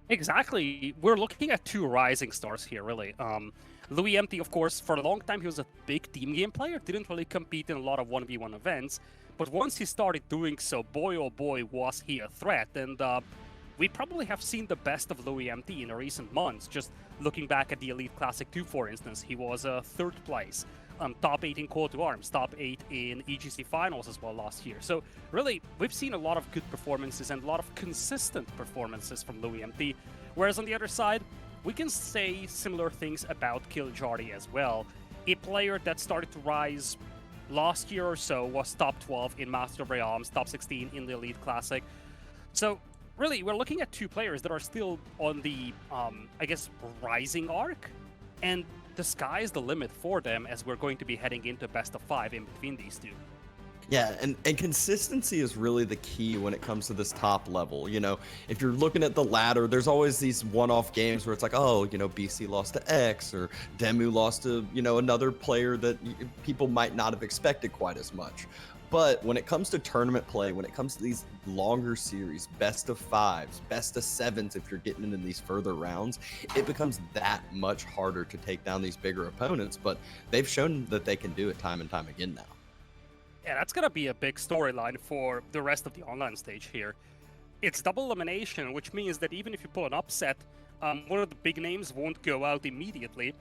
Exactly. We're looking at two rising stars here, really. LoueMT, of course, for a long time he was a big team game player, didn't really compete in a lot of 1v1 events, but once he started doing so, boy oh boy, was he a threat. And we probably have seen the best of LoueMT in the recent months. Just looking back at the Elite Classic 2, for instance, he was third place. Top 8 in Call to Arms, top 8 in EGC finals as well last year. So really, we've seen a lot of good performances and a lot of consistent performances from LoueMT. Whereas on the other side, we can say similar things about Kiljardi as well. A player that started to rise last year or so, was top 12 in Master of Realms, top 16 in the Elite Classic. So really, we're looking at two players that are still on the, I guess, rising arc. And the sky's the limit for them as we're going to be heading into best of 5 in between these two. Yeah, and consistency is really the key when it comes to this top level. You know, if you're looking at the ladder, there's always these one-off games where it's like, oh, you know, BC lost to X or Demu lost to, you know, another player that people might not have expected quite as much. But when it comes to tournament play, when it comes to these longer series, best of 5s, best of 7s, if you're getting into these further rounds, it becomes that much harder to take down these bigger opponents. But they've shown that they can do it time and time again now. Yeah, that's gonna be a big storyline for the rest of the online stage here. It's double elimination, which means that even if you pull an upset, one of the big names won't go out immediately.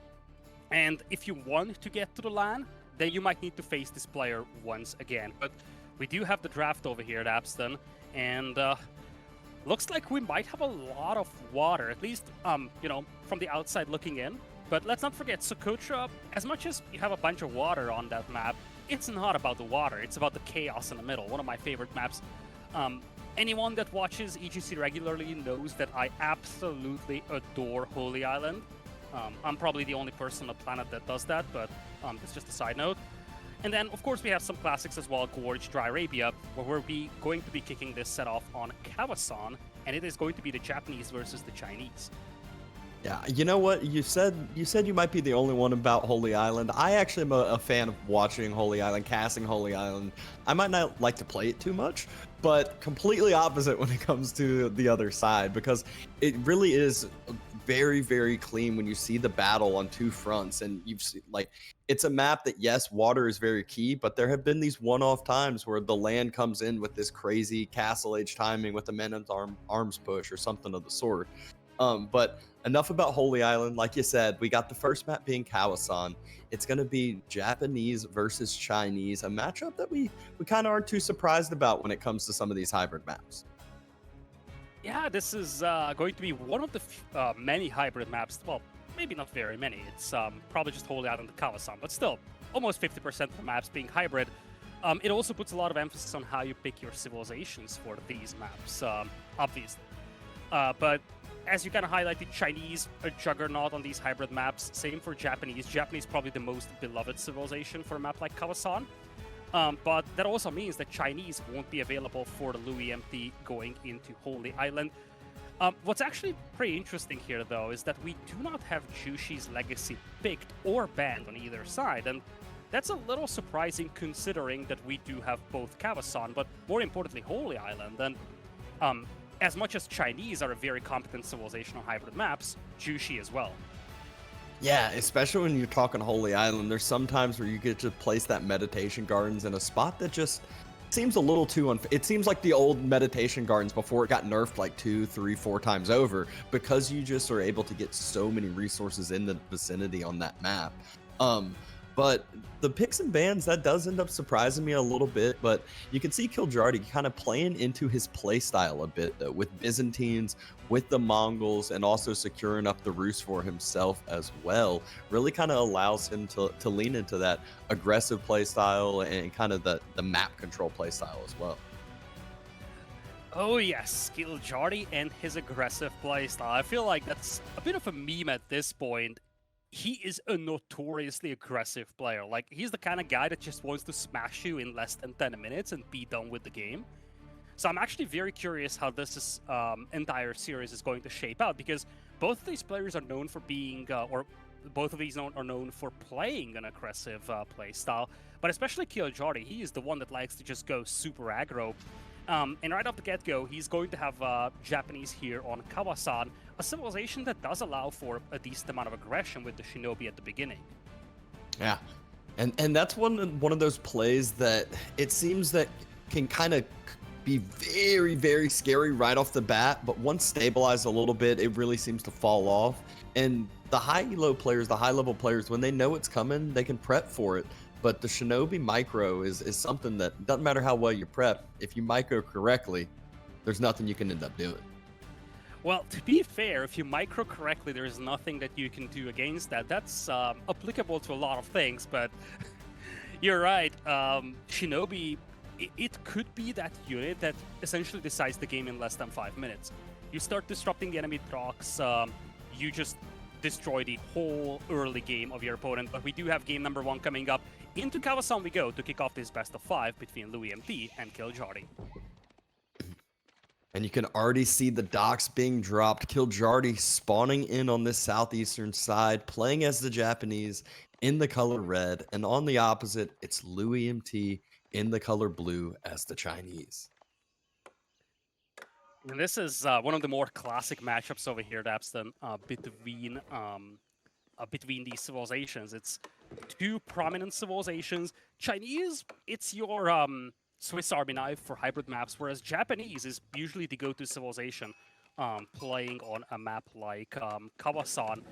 And if you want to get to the LAN, then you might need to face this player once again. But we do have the draft over here at Abston, and looks like we might have a lot of water, at least, you know, from the outside looking in. But let's not forget, Socotra, as much as you have a bunch of water on that map, it's not about the water, it's about the chaos in the middle. One of my favorite maps. Anyone that watches EGC regularly knows that I absolutely adore Holy Island. I'm probably the only person on the planet that does that, but it's just a side note. And then, of course, we have some classics as well, Gorge, Dry Arabia, where we're going to be kicking this set off on Kawasan, and it is going to be the Japanese versus the Chinese. Yeah, you know what? You said you might be the only one about Holy Island. I actually am a fan of watching Holy Island, casting Holy Island. I might not like to play it too much, but completely opposite when it comes to the other side, because it really is very, very clean when you see the battle on two fronts, and you've seen, like, it's a map that, yes, water is very key, but there have been these one-off times where the land comes in with this crazy castle age timing with a men at arms push or something of the sort. But enough about Holy Island. Like you said, we got the first map being Kawasan. It's going to be Japanese versus Chinese, a matchup that we kind of aren't too surprised about when it comes to some of these hybrid maps. Yeah, this is going to be one of the many hybrid maps. Well, maybe not very many. It's probably just Holy Island and Kawasan, but still, almost 50% of the maps being hybrid. It also puts a lot of emphasis on how you pick your civilizations for these maps, obviously. But as you kind of highlighted, Chinese, a juggernaut on these hybrid maps. Same for Japanese. Japanese probably the most beloved civilization for a map like Kawasan. But that also means that Chinese won't be available for the LoueMT going into Holy Island. What's actually pretty interesting here, though, is that we do not have Jushi's legacy picked or banned on either side. And that's a little surprising considering that we do have both Kawasan, but more importantly, Holy Island. And as much as Chinese are a very competent civilization on hybrid maps, Jushi as well. Yeah, especially when you're talking Holy Island, there's some times where you get to place that meditation gardens in a spot that just seems a little too unfair. It seems like the old meditation gardens before it got nerfed like 2, 3, 4 times over, because you just are able to get so many resources in the vicinity on that map. But the picks and bans, that does end up surprising me a little bit, but you can see Kiljardi kind of playing into his playstyle a bit, though, with Byzantines, with the Mongols, and also securing up the Rus for himself as well. Really kind of allows him to lean into that aggressive playstyle and kind of the map control playstyle as well. Oh yes, Kiljardi and his aggressive playstyle. I feel like that's a bit of a meme at this point. He is a notoriously aggressive player. Like, he's the kind of guy that just wants to smash you in less than 10 minutes and be done with the game. So I'm actually very curious how this entire series is going to shape out, because both of these players are known for being, or both of these are known for playing an aggressive play style. But especially Kiljardi, he is the one that likes to just go super aggro. And right off the get-go, he's going to have Japanese here on Kawasan, a civilization that does allow for a decent amount of aggression with the Shinobi at the beginning. Yeah, and that's one of those plays that it seems that can kind of be very scary right off the bat, but once stabilized a little bit, it really seems to fall off. And the high-low players, the high-level players, when they know it's coming, they can prep for it. But the Shinobi micro is something that doesn't matter how well you prep. If you micro correctly, there's nothing you can end up doing. Well, to be fair, if you micro correctly, there's nothing that you can do against that. That's applicable to a lot of things, but you're right. Shinobi, it could be that unit that essentially decides the game in less than 5 minutes. You start disrupting the enemy docks, you just destroy the whole early game of your opponent. But we do have game number 1 coming up. Into Kawasan we go to kick off this best of 5 between LoueMT and Kiljardi. And you can already see the docks being dropped. Kiljardi spawning in on this southeastern side, playing as the Japanese in the color red. And on the opposite, it's LoueMT in the color blue as the Chinese. And this is one of the more classic matchups over here, Dapston, between these civilizations. It's two prominent civilizations. Chinese, it's your Swiss Army knife for hybrid maps, whereas Japanese is usually the go-to civilization playing on a map like Kawasan.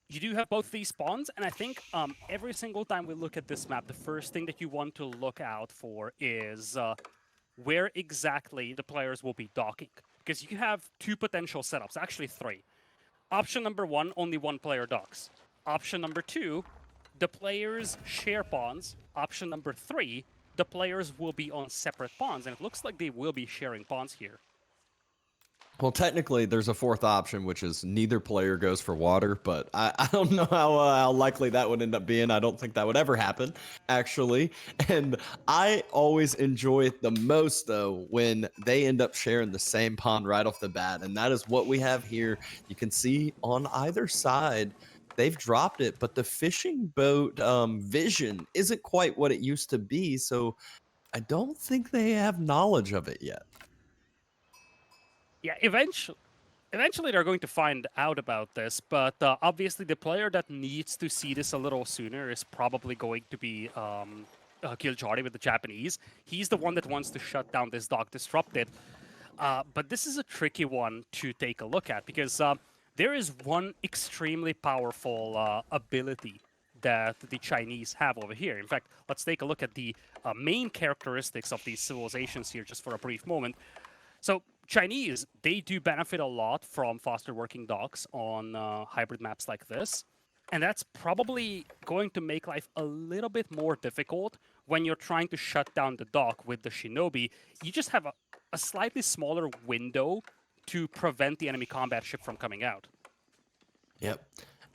You do have both these spawns, and I think every single time we look at this map, the first thing that you want to look out for is where exactly the players will be docking. Because you have two potential setups, actually 3. Option number 1, only one player docks. Option number 2, the players share pawns. Option number 3, the players will be on separate pawns, and it looks like they will be sharing pawns here. Well, technically, there's a 4th option, which is neither player goes for water, but I don't know how likely that would end up being. I don't think that would ever happen, actually. And I always enjoy it the most, though, when they end up sharing the same pond right off the bat. And that is what we have here. You can see on either side, they've dropped it, but the fishing boat vision isn't quite what it used to be. So I don't think they have knowledge of it yet. Yeah, eventually they're going to find out about this, but obviously the player that needs to see this a little sooner is probably going to be Kiljardi with the Japanese. He's the one that wants to shut down this dock, disrupt it. But this is a tricky one to take a look at, because there is one extremely powerful ability that the Chinese have over here. In fact, let's take a look at the main characteristics of these civilizations here just for a brief moment. So Chinese, they do benefit a lot from faster working docks on hybrid maps like this. And that's probably going to make life a little bit more difficult when you're trying to shut down the dock with the Shinobi. You just have a slightly smaller window to prevent the enemy combat ship from coming out. Yep.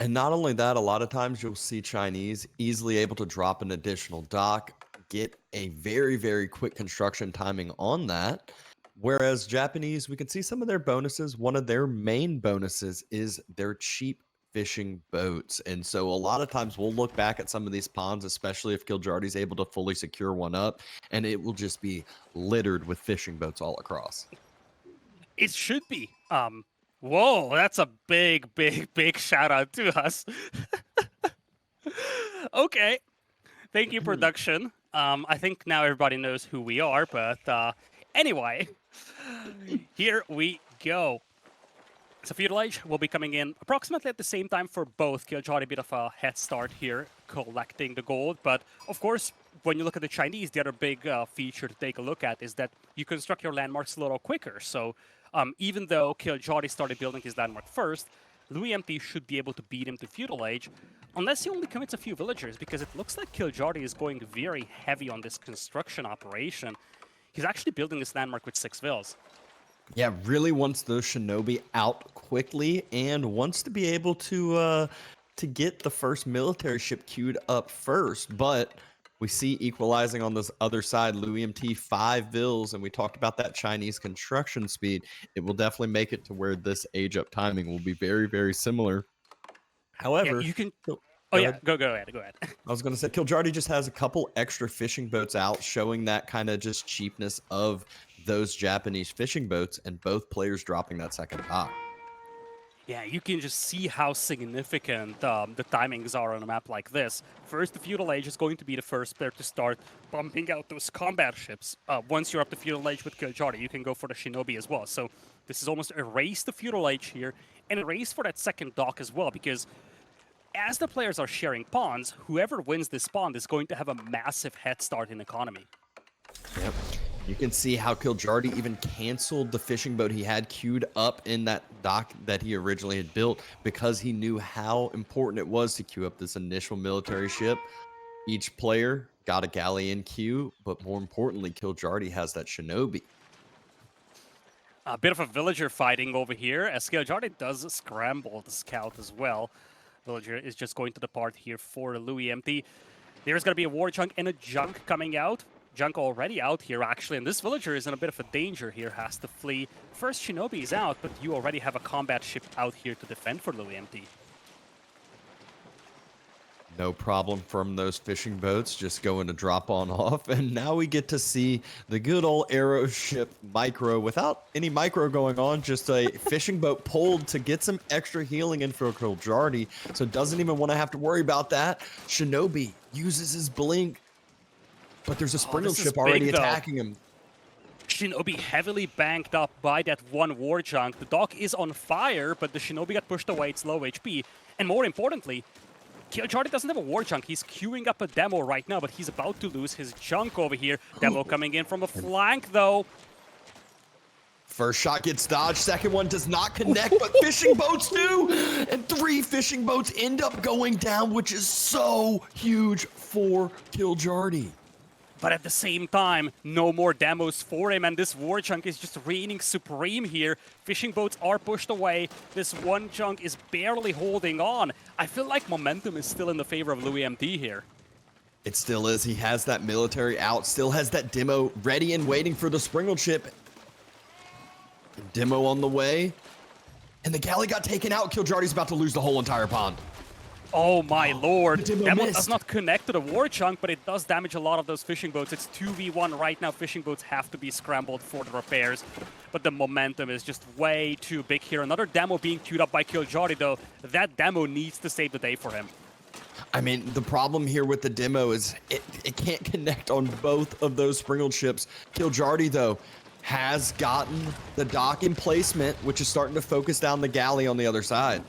And not only that, a lot of times you'll see Chinese easily able to drop an additional dock, get a very quick construction timing on that. Whereas Japanese, we can see some of their bonuses. One of their main bonuses is their cheap fishing boats. And so a lot of times we'll look back at some of these ponds, especially if Kiljardi's able to fully secure one up, and it will just be littered with fishing boats all across. It should be. Whoa, that's a big shout out to us. Okay. Thank you, production. I think now everybody knows who we are, but anyway, here we go. So Feudal Age will be coming in approximately at the same time for both. Kiljardi a bit of a head start here, collecting the gold. But of course, when you look at the Chinese, the other big feature to take a look at is that you construct your landmarks a little quicker. So even though Kiljardi started building his landmark first, LoueMT should be able to beat him to Feudal Age, unless he only commits a few villagers, because it looks like Kiljardi is going very heavy on this construction operation. He's actually building this landmark with 6 vills. Yeah, really wants those Shinobi out quickly and wants to be able to get the first military ship queued up first. But we see equalizing on this other side, LoueMT 5 vills, and we talked about that Chinese construction speed. It will definitely make it to where this age up timing will be very similar. However, yeah, you can. Oh yeah, go ahead. I was going to say, Kiljardi just has a couple extra fishing boats out, showing that kind of just cheapness of those Japanese fishing boats and both players dropping that second dock. Yeah, you can just see how significant the timings are on a map like this. First, the Feudal Age is going to be the first player to start bumping out those combat ships. Once you're up the Feudal Age with Kiljardi, you can go for the Shinobi as well. So this is almost erase the Feudal Age here, and erase for that second dock as well, because as the players are sharing pawns, whoever wins this pawn is going to have a massive head start in economy. Yep. You can see how Kiljardi even canceled the fishing boat he had queued up in that dock that he originally had built because he knew how important it was to queue up this initial military ship. Each player got a galley in queue, but more importantly, Kiljardi has that Shinobi. A bit of a villager fighting over here, as Kiljardi does scramble the scout as well. Villager is just going to depart here for LoueMT. There's going to be a war junk and a junk coming out. Junk already out here, actually, and this villager is in a bit of a danger here, has to flee. First Shinobi is out, but you already have a combat ship out here to defend for LoueMT. No problem from those fishing boats, just going to drop on off. And now we get to see the good old arrow ship micro without any micro going on, just a fishing boat pulled to get some extra healing in for Kiljardi. So doesn't even want to have to worry about that. Shinobi uses his blink, but there's a Springle ship already attacking him. Shinobi heavily banked up by that one war junk. The dock is on fire, but the Shinobi got pushed away. It's low HP. And more importantly, Kiljardi doesn't have a war junk. He's queuing up a demo right now, but he's about to lose his junk over here. Demo coming in from a flank, though. First shot gets dodged, second one does not connect, but fishing boats do! And 3 fishing boats end up going down, which is so huge for Kiljardi. But at the same time, no more demos for him, and this war junk is just reigning supreme here. Fishing boats are pushed away. This one junk is barely holding on. I feel like momentum is still in the favor of LoueMT here. It still is. He has that military out, still has that demo ready and waiting for the Springle ship. Demo on the way. And the galley got taken out. Kiljardi's about to lose the whole entire pond. Oh my lord. Demo missed. does not connect to the war chunk, but it does damage a lot of those fishing boats. It's 2v1 right now. Fishing boats have to be scrambled for the repairs. But the momentum is just way too big here. Another demo being queued up by Kiljardi, though. That demo needs to save the day for him. I mean, the problem here with the demo is it can't connect on both of those Springle ships. Kiljardi, though, has gotten the dock in placement, which is starting to focus down the galley on the other side.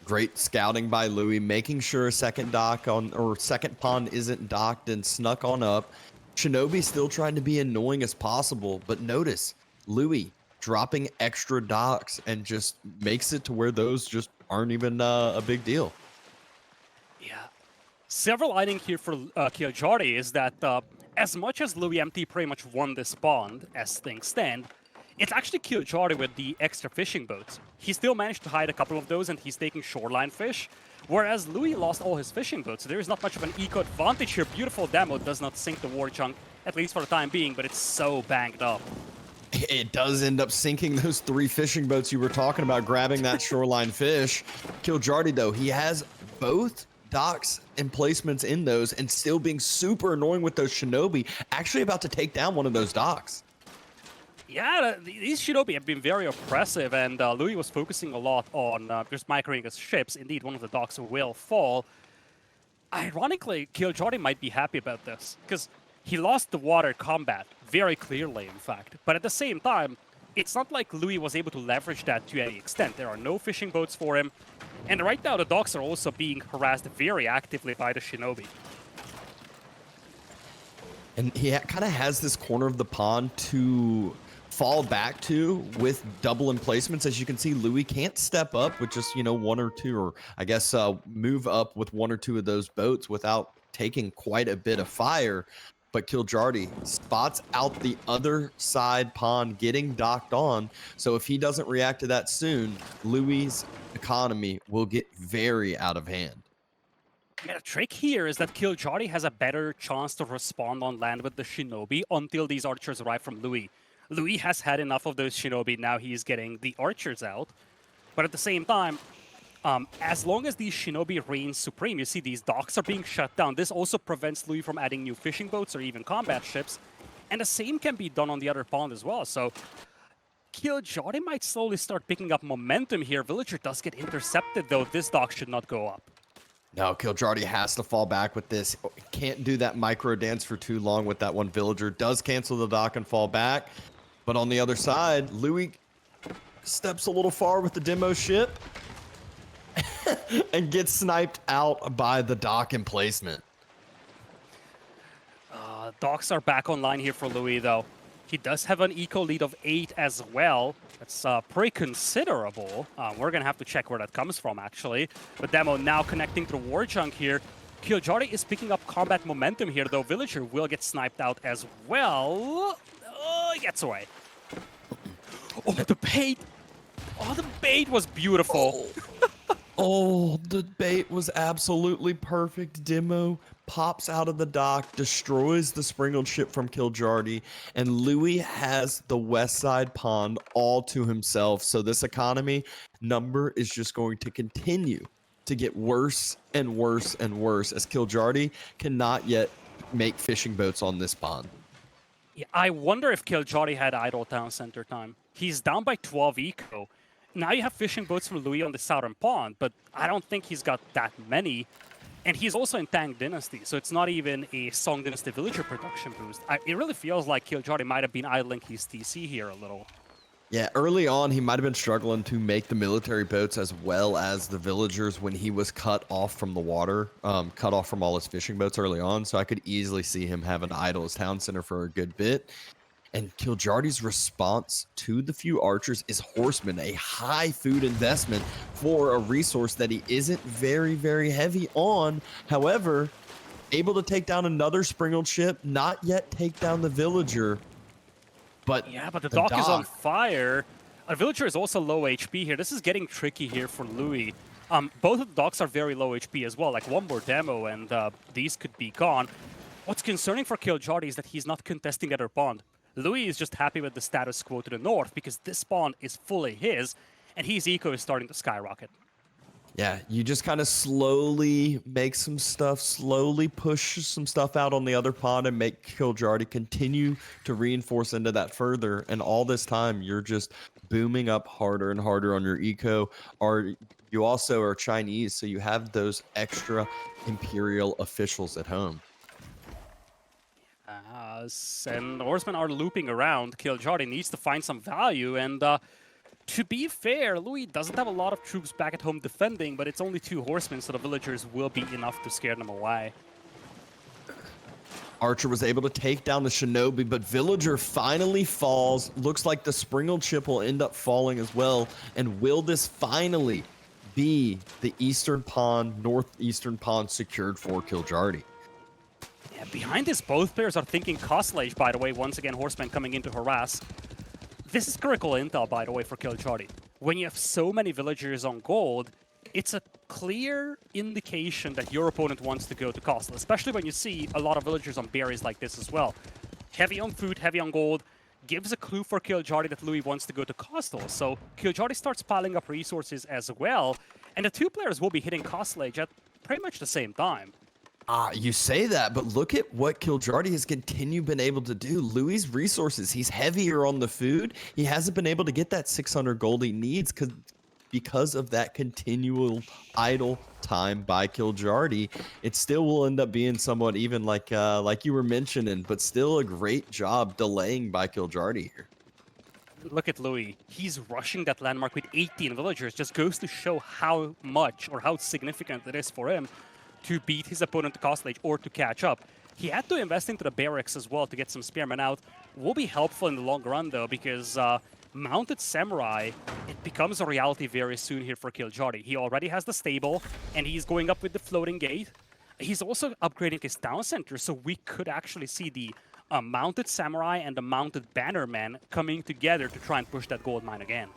Great scouting by Louis, making sure a second dock on or second pond isn't docked and snuck on up. Shinobi still trying to be annoying as possible, but notice Louis dropping extra docks and just makes it to where those just aren't even a big deal. Yeah. Silver lining here for Kiljardi is that as much as LoueMT pretty much won this pond as things stand, it's actually Kiljardi with the extra fishing boats. He still managed to hide a couple of those and he's taking shoreline fish, whereas Louis lost all his fishing boats, so there is not much of an eco advantage here. Beautiful demo does not sink the war chunk, at least for the time being, but it's so banked up. It does end up sinking those 3 fishing boats you were talking about, grabbing that shoreline fish. Kiljardi, though, he has both docks and placements in those and still being super annoying with those Shinobi, actually about to take down one of those docks. Yeah, these Shinobi have been very oppressive, and Louis was focusing a lot on just microing his ships. Indeed, one of the docks will fall. Ironically, Kiljardi might be happy about this, because he lost the water combat, very clearly, in fact. But at the same time, it's not like Louis was able to leverage that to any extent. There are no fishing boats for him, and right now the docks are also being harassed very actively by the Shinobi. And he kind of has this corner of the pond to fall back to with double emplacements. As you can see, Louis can't step up with just, 1 or 2, or I guess move up with 1 or 2 of those boats without taking quite a bit of fire. But Kiljardi spots out the other side pond getting docked on. So if he doesn't react to that soon, Louis' economy will get very out of hand. Yeah, the trick here is that Kiljardi has a better chance to respond on land with the Shinobi until these archers arrive from Louis. Louis has had enough of those Shinobi, now he's getting the archers out. But at the same time, As long as these Shinobi reign supreme, you see these docks are being shut down. This also prevents Louis from adding new fishing boats or even combat ships. And the same can be done on the other pond as well. So Kiljardi might slowly start picking up momentum here. Villager does get intercepted, though. This dock should not go up. No, Kiljardi has to fall back with this. Can't do that micro dance for too long with that one villager. Does cancel the dock and fall back. But on the other side, Louis steps a little far with the demo ship and gets sniped out by the dock emplacement. Docks are back online here for Louis, though. He does have an eco lead of 8 as well. That's pretty considerable. We're going to have to check where that comes from, actually. But Demo now connecting through War Junk here. Kiljardi is picking up combat momentum here, though Villager will get sniped out as well. Oh, he gets away. Oh, the bait! Oh, the bait was beautiful. Oh, the bait was absolutely perfect. Demo pops out of the dock, destroys the sprinkled ship from Kiljardi, and Louis has the west side pond all to himself. So this economy number is just going to continue to get worse and worse and worse as Kiljardi cannot yet make fishing boats on this pond. Yeah, I wonder if Kiljardi had idle town center time. He's down by 12 eco. Now you have fishing boats from Louis on the southern pond, but I don't think he's got that many. And he's also in Tang Dynasty, so it's not even a Song Dynasty villager production boost. It really feels like Kiljardi might have been idling his TC here a little. Yeah, early on, he might have been struggling to make the military boats as well as the villagers when he was cut off from the water, cut off from all his fishing boats early on. So I could easily see him having to idle his town center for a good bit. And Kiljardi's response to the few archers is horsemen, a high food investment for a resource that he isn't very, very heavy on. However, able to take down another sprinkled ship, not yet take down the villager. But yeah, but the dock is on fire. A villager is also low HP here. This is getting tricky here for Louis. Both of the docks are very low HP as well, like one more demo and these could be gone. What's concerning for Kiljardi is that he's not contesting the other pond. Louis is just happy with the status quo to the north because this spawn is fully his, and his eco is starting to skyrocket. Yeah, you just kind of slowly make some stuff, slowly push some stuff out on the other pond and make Kiljardi continue to reinforce into that further. And all this time, you're just booming up harder and harder on your eco. You also are Chinese, so you have those extra Imperial officials at home. And the horsemen are looping around. Kiljardi needs to find some value, and to be fair, Louis doesn't have a lot of troops back at home defending, but it's only 2 horsemen, so the villagers will be enough to scare them away. Archer was able to take down the Shinobi, but Villager finally falls. Looks like the sprinkled ship will end up falling as well. And will this finally be the eastern pond, northeastern pond secured for Kiljardi? Yeah, behind this, both players are thinking Costlage, by the way. Once again, horsemen coming in to harass. This is critical intel, by the way, for Kiljardi. When you have so many villagers on gold, it's a clear indication that your opponent wants to go to Costal, especially when you see a lot of villagers on berries like this as well. Heavy on food, heavy on gold, gives a clue for Kiljardi that Louis wants to go to Costal. So Kiljardi starts piling up resources as well, and the 2 players will be hitting Costlage at pretty much the same time. You say that, but look at what Kiljardi has continued been able to do. Louis' resources, he's heavier on the food. He hasn't been able to get that 600 gold he needs because of that continual idle time by Kiljardi. It still will end up being somewhat even like you were mentioning, but still a great job delaying by Kiljardi here. Look at Louis. He's rushing that landmark with 18 villagers. Just goes to show how much or how significant it is for him to beat his opponent to Costlage or to catch up. He had to invest into the barracks as well to get some spearmen out. Will be helpful in the long run though, because Mounted Samurai, it becomes a reality very soon here for Kiljardi. He already has the stable, and he's going up with the floating gate. He's also upgrading his town center, so we could actually see the Mounted Samurai and the Mounted Bannerman coming together to try and push that gold mine again.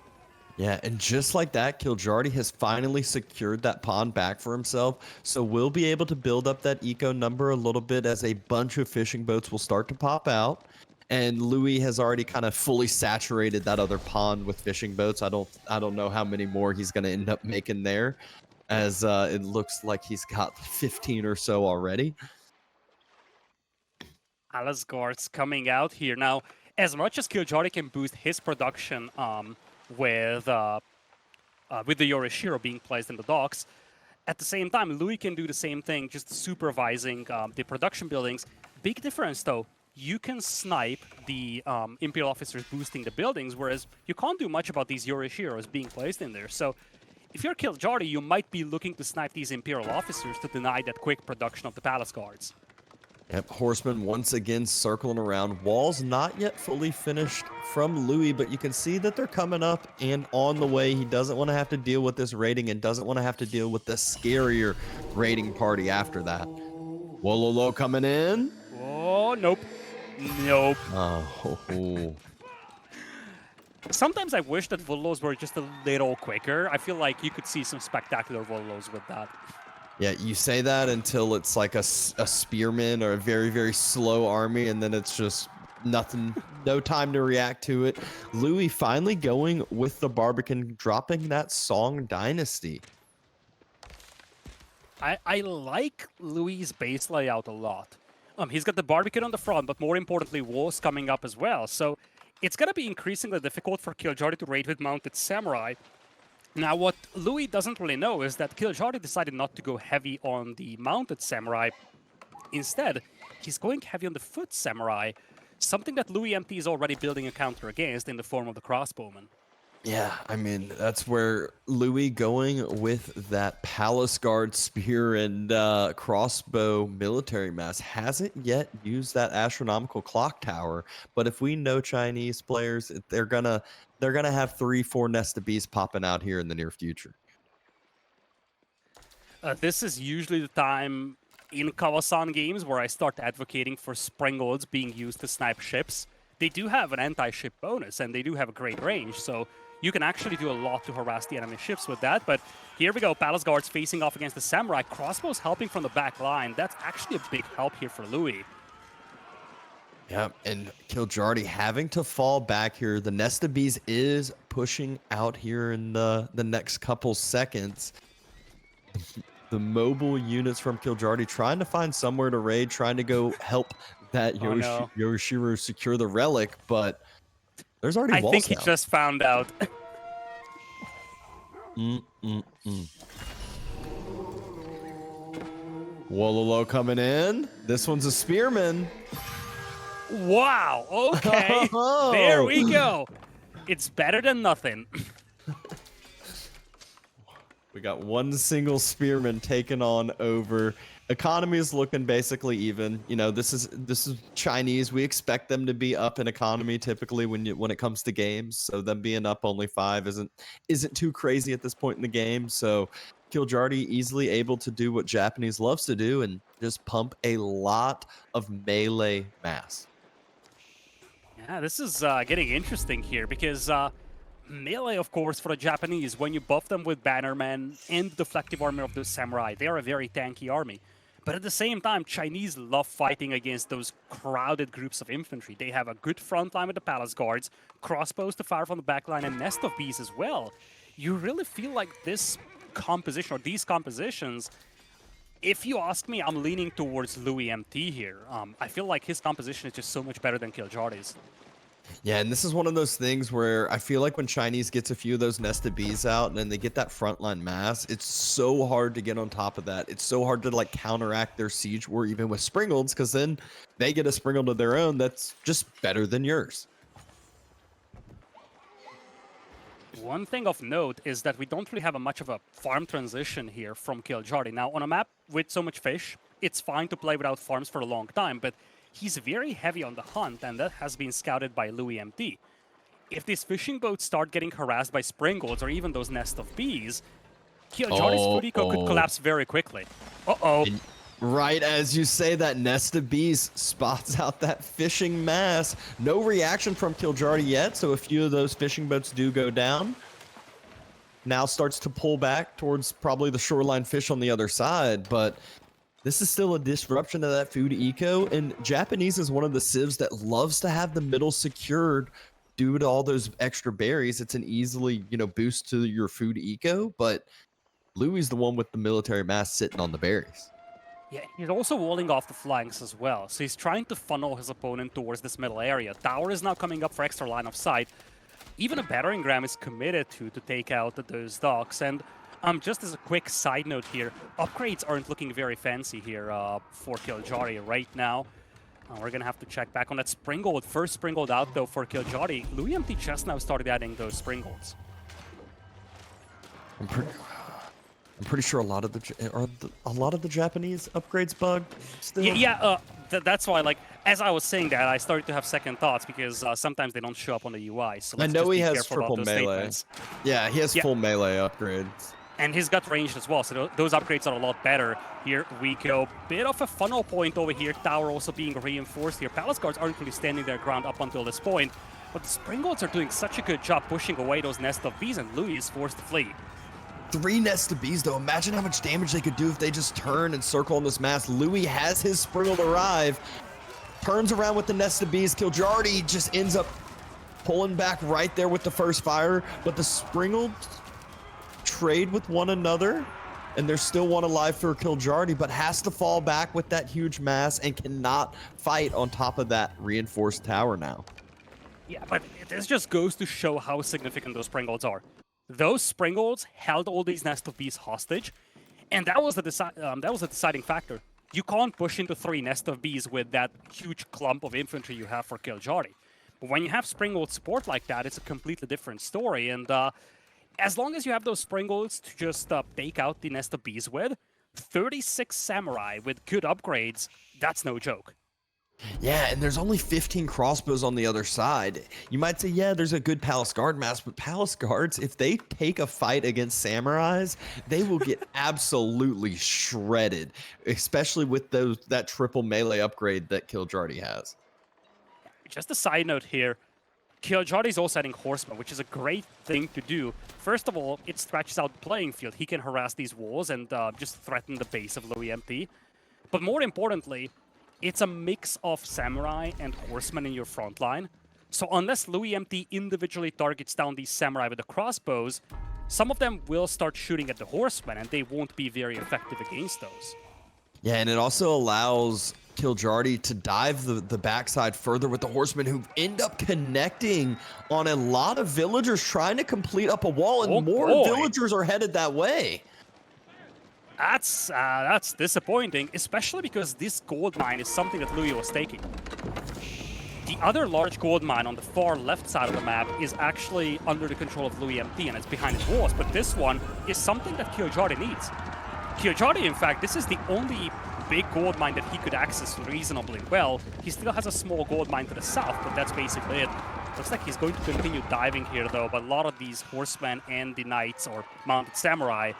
Yeah, and just like that, Kiljardi has finally secured that pond back for himself, so we'll be able to build up that eco number a little bit as a bunch of fishing boats will start to pop out. and Louis has already kind of fully saturated that other pond with fishing boats. I don't know how many more he's going to end up making there, as it looks like he's got 15 or so already. Alasgard's coming out here now. As much as Kiljardi can boost his production with the Yorishiro being placed in the docks, at the same time, Louis can do the same thing, just supervising the production buildings. Big difference, though. You can snipe the Imperial officers boosting the buildings, whereas you can't do much about these Yorishiros being placed in there. So if you're Kiljardi, you might be looking to snipe these Imperial officers to deny that quick production of the Palace Guards. Yep, Horseman once again circling around. Walls not yet fully finished from Louis, but you can see that they're coming up and on the way. He doesn't want to have to deal with this raiding and doesn't want to have to deal with the scarier raiding party after that. Wololo coming in. Oh, nope. Nope. Oh. Sometimes I wish that Vololos were just a little quicker. I feel like you could see some spectacular Vololos with that. Yeah, you say that until it's like a spearman or a very, very slow army, and then it's just nothing, no time to react to it. Louis finally going with the Barbican, dropping that Song Dynasty. I like Louis' base layout a lot. He's got the Barbican on the front, but more importantly, walls coming up as well. So it's going to be increasingly difficult for Kiljardi to raid with mounted samurai. Now, what Louis doesn't really know is that Kiljardi decided not to go heavy on the mounted samurai. Instead, he's going heavy on the foot samurai, something that LoueMT is already building a counter against in the form of the crossbowman. Yeah, I mean, that's where Louis going with that Palace Guard spear and crossbow military mass hasn't yet used that astronomical clock tower. But if we know Chinese players, they're gonna have 3-4 Nest of Bees popping out here in the near future. This is usually the time in Kawasan games where I start advocating for Springolds being used to snipe ships. They do have an anti-ship bonus, and they do have a great range, so you can actually do a lot to harass the enemy ships with that. But here we go, Palace Guards facing off against the Samurai. Crossbows helping from the back line. That's actually a big help here for Louis. Yeah, and Kiljardi having to fall back here. The Nest of Bees is pushing out here in the next couple seconds. The mobile units from Kiljardi trying to find somewhere to raid, trying to go help that Yorishiro secure the relic, but there's already walls I think he now. just found out. Wololo coming in. This one's a spearman. Wow, okay. There we go. It's better than nothing. We got one single spearman taken on over. Economy is looking basically even. You know, this is Chinese. We expect them to be up in economy typically when it comes to games. So them being up only 5 isn't too crazy at this point in the game. So Kiljardi easily able to do what Japanese loves to do and just pump a lot of melee mass. Yeah, this is getting interesting here because melee, of course, for the Japanese, when you buff them with Bannermen and the deflective armor of the Samurai, they are a very tanky army. But at the same time, Chinese love fighting against those crowded groups of infantry. They have a good front line with the Palace Guards, crossbows to fire from the back line, and Nest of Bees as well. You really feel like this composition, or these compositions, if you ask me, I'm leaning towards LoueMT here. I feel like his composition is just so much better than Kiljardi's. Yeah, and this is one of those things where I feel like when Chinese gets a few of those Nest of Bees out and then they get that frontline mass, it's so hard to get on top of that. It's so hard to like counteract their siege war even with Springolds, because then they get a Springold of their own that's just better than yours. One thing of note is that we don't really have much of a farm transition here from Kiljardi. Now, on a map with so much fish, it's fine to play without farms for a long time, but he's very heavy on the hunt, and that has been scouted by LoueMT. If these fishing boats start getting harassed by Springolds or even those Nest of Bees, Kiljardi's food eco could collapse very quickly. Uh-oh. Right as you say that, Nest of Bees spots out that fishing mass. No reaction from Kiljardi yet, so a few of those fishing boats do go down. Now starts to pull back towards probably the shoreline fish on the other side, but This is still a disruption of that food eco, and Japanese is one of the civs that loves to have the middle secured due to all those extra berries. It's an easily, boost to your food eco, but Louis the one with the military mass sitting on the berries. Yeah, he's also walling off the flanks as well, so he's trying to funnel his opponent towards this middle area. Tower is now coming up for extra line of sight. Even a battering ram is committed to take out those docks, and just as a quick side note here, upgrades aren't looking very fancy here for Kiljardi right now. We're going to have to check back on that Springgold. First Springgold out, though, for Kiljardi. LoueMT just now started adding those Springgolds. I'm pretty sure a lot of the Japanese upgrades bugged still. Yeah, that's why, like, as I was saying that, I started to have second thoughts because sometimes they don't show up on the UI. So I know he has triple melee. Yeah, he has full melee upgrades. And he's got ranged as well, so those upgrades are a lot better. Here we go. Bit of a funnel point over here. Tower also being reinforced here. Palace Guards aren't really standing their ground up until this point. But the Springgolds are doing such a good job pushing away those nest of bees, and Louis is forced to flee. 3 nest of bees, though. Imagine how much damage they could do if they just turn and circle on this mass. Louis has his Springgold arrive. Turns around with the nest of bees. Kiljardi just ends up pulling back right there with the first fire. But the Springgold trade with one another, and there's still one alive for Kiljardi, but has to fall back with that huge mass and cannot fight on top of that reinforced tower now. Yeah, but this just goes to show how significant those Springgolds are. Those Springgolds held all these nest of bees hostage, and that was the deciding factor. You can't push into 3 nest of bees with that huge clump of infantry you have for Kiljardi. But when you have Springgold support like that, it's a completely different story, and as long as you have those Springgolds to just take out the nest of bees with, 36 samurai with good upgrades, that's no joke. Yeah, and there's only 15 crossbows on the other side. You might say, yeah, there's a good Palace Guard mass, but Palace Guards, if they take a fight against samurais, they will get absolutely shredded, especially with that triple melee upgrade that Kiljardi has. Just a side note here, Kiljardi is also adding Horsemen, which is a great thing to do. First of all, it stretches out the playing field. He can harass these walls and just threaten the base of LoueMT. But more importantly, it's a mix of Samurai and Horsemen in your front line. So unless LoueMT individually targets down these Samurai with the crossbows, some of them will start shooting at the Horsemen, and they won't be very effective against those. Yeah, and it also allows Kiljardi to dive the backside further with the Horsemen, who end up connecting on a lot of villagers trying to complete up a wall, and villagers are headed that way. That's disappointing, especially because this gold mine is something that Louis was taking. The other large gold mine on the far left side of the map is actually under the control of LoueMT, and it's behind his walls, but this one is something that Kiljardi needs. Kiljardi, in fact, this is the only big gold mine that he could access reasonably well. He still has a small gold mine to the south, but that's basically it. Looks like he's going to continue diving here, though, but a lot of these horsemen and the knights or mounted samurai,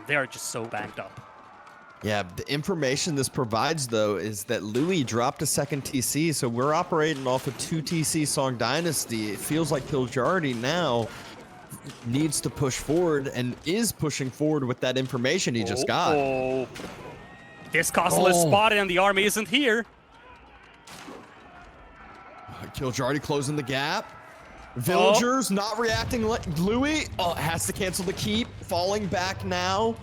they are just so banged up. Yeah, the information this provides, though, is that Louis dropped a second TC, so we're operating off a 2 TC Song Dynasty. It feels like Kiljardi now needs to push forward and is pushing forward with that information he just got. This castle is spotted and the army isn't here. Kiljardi closing the gap. Villagers not reacting. Louis has to cancel the keep. Falling back now.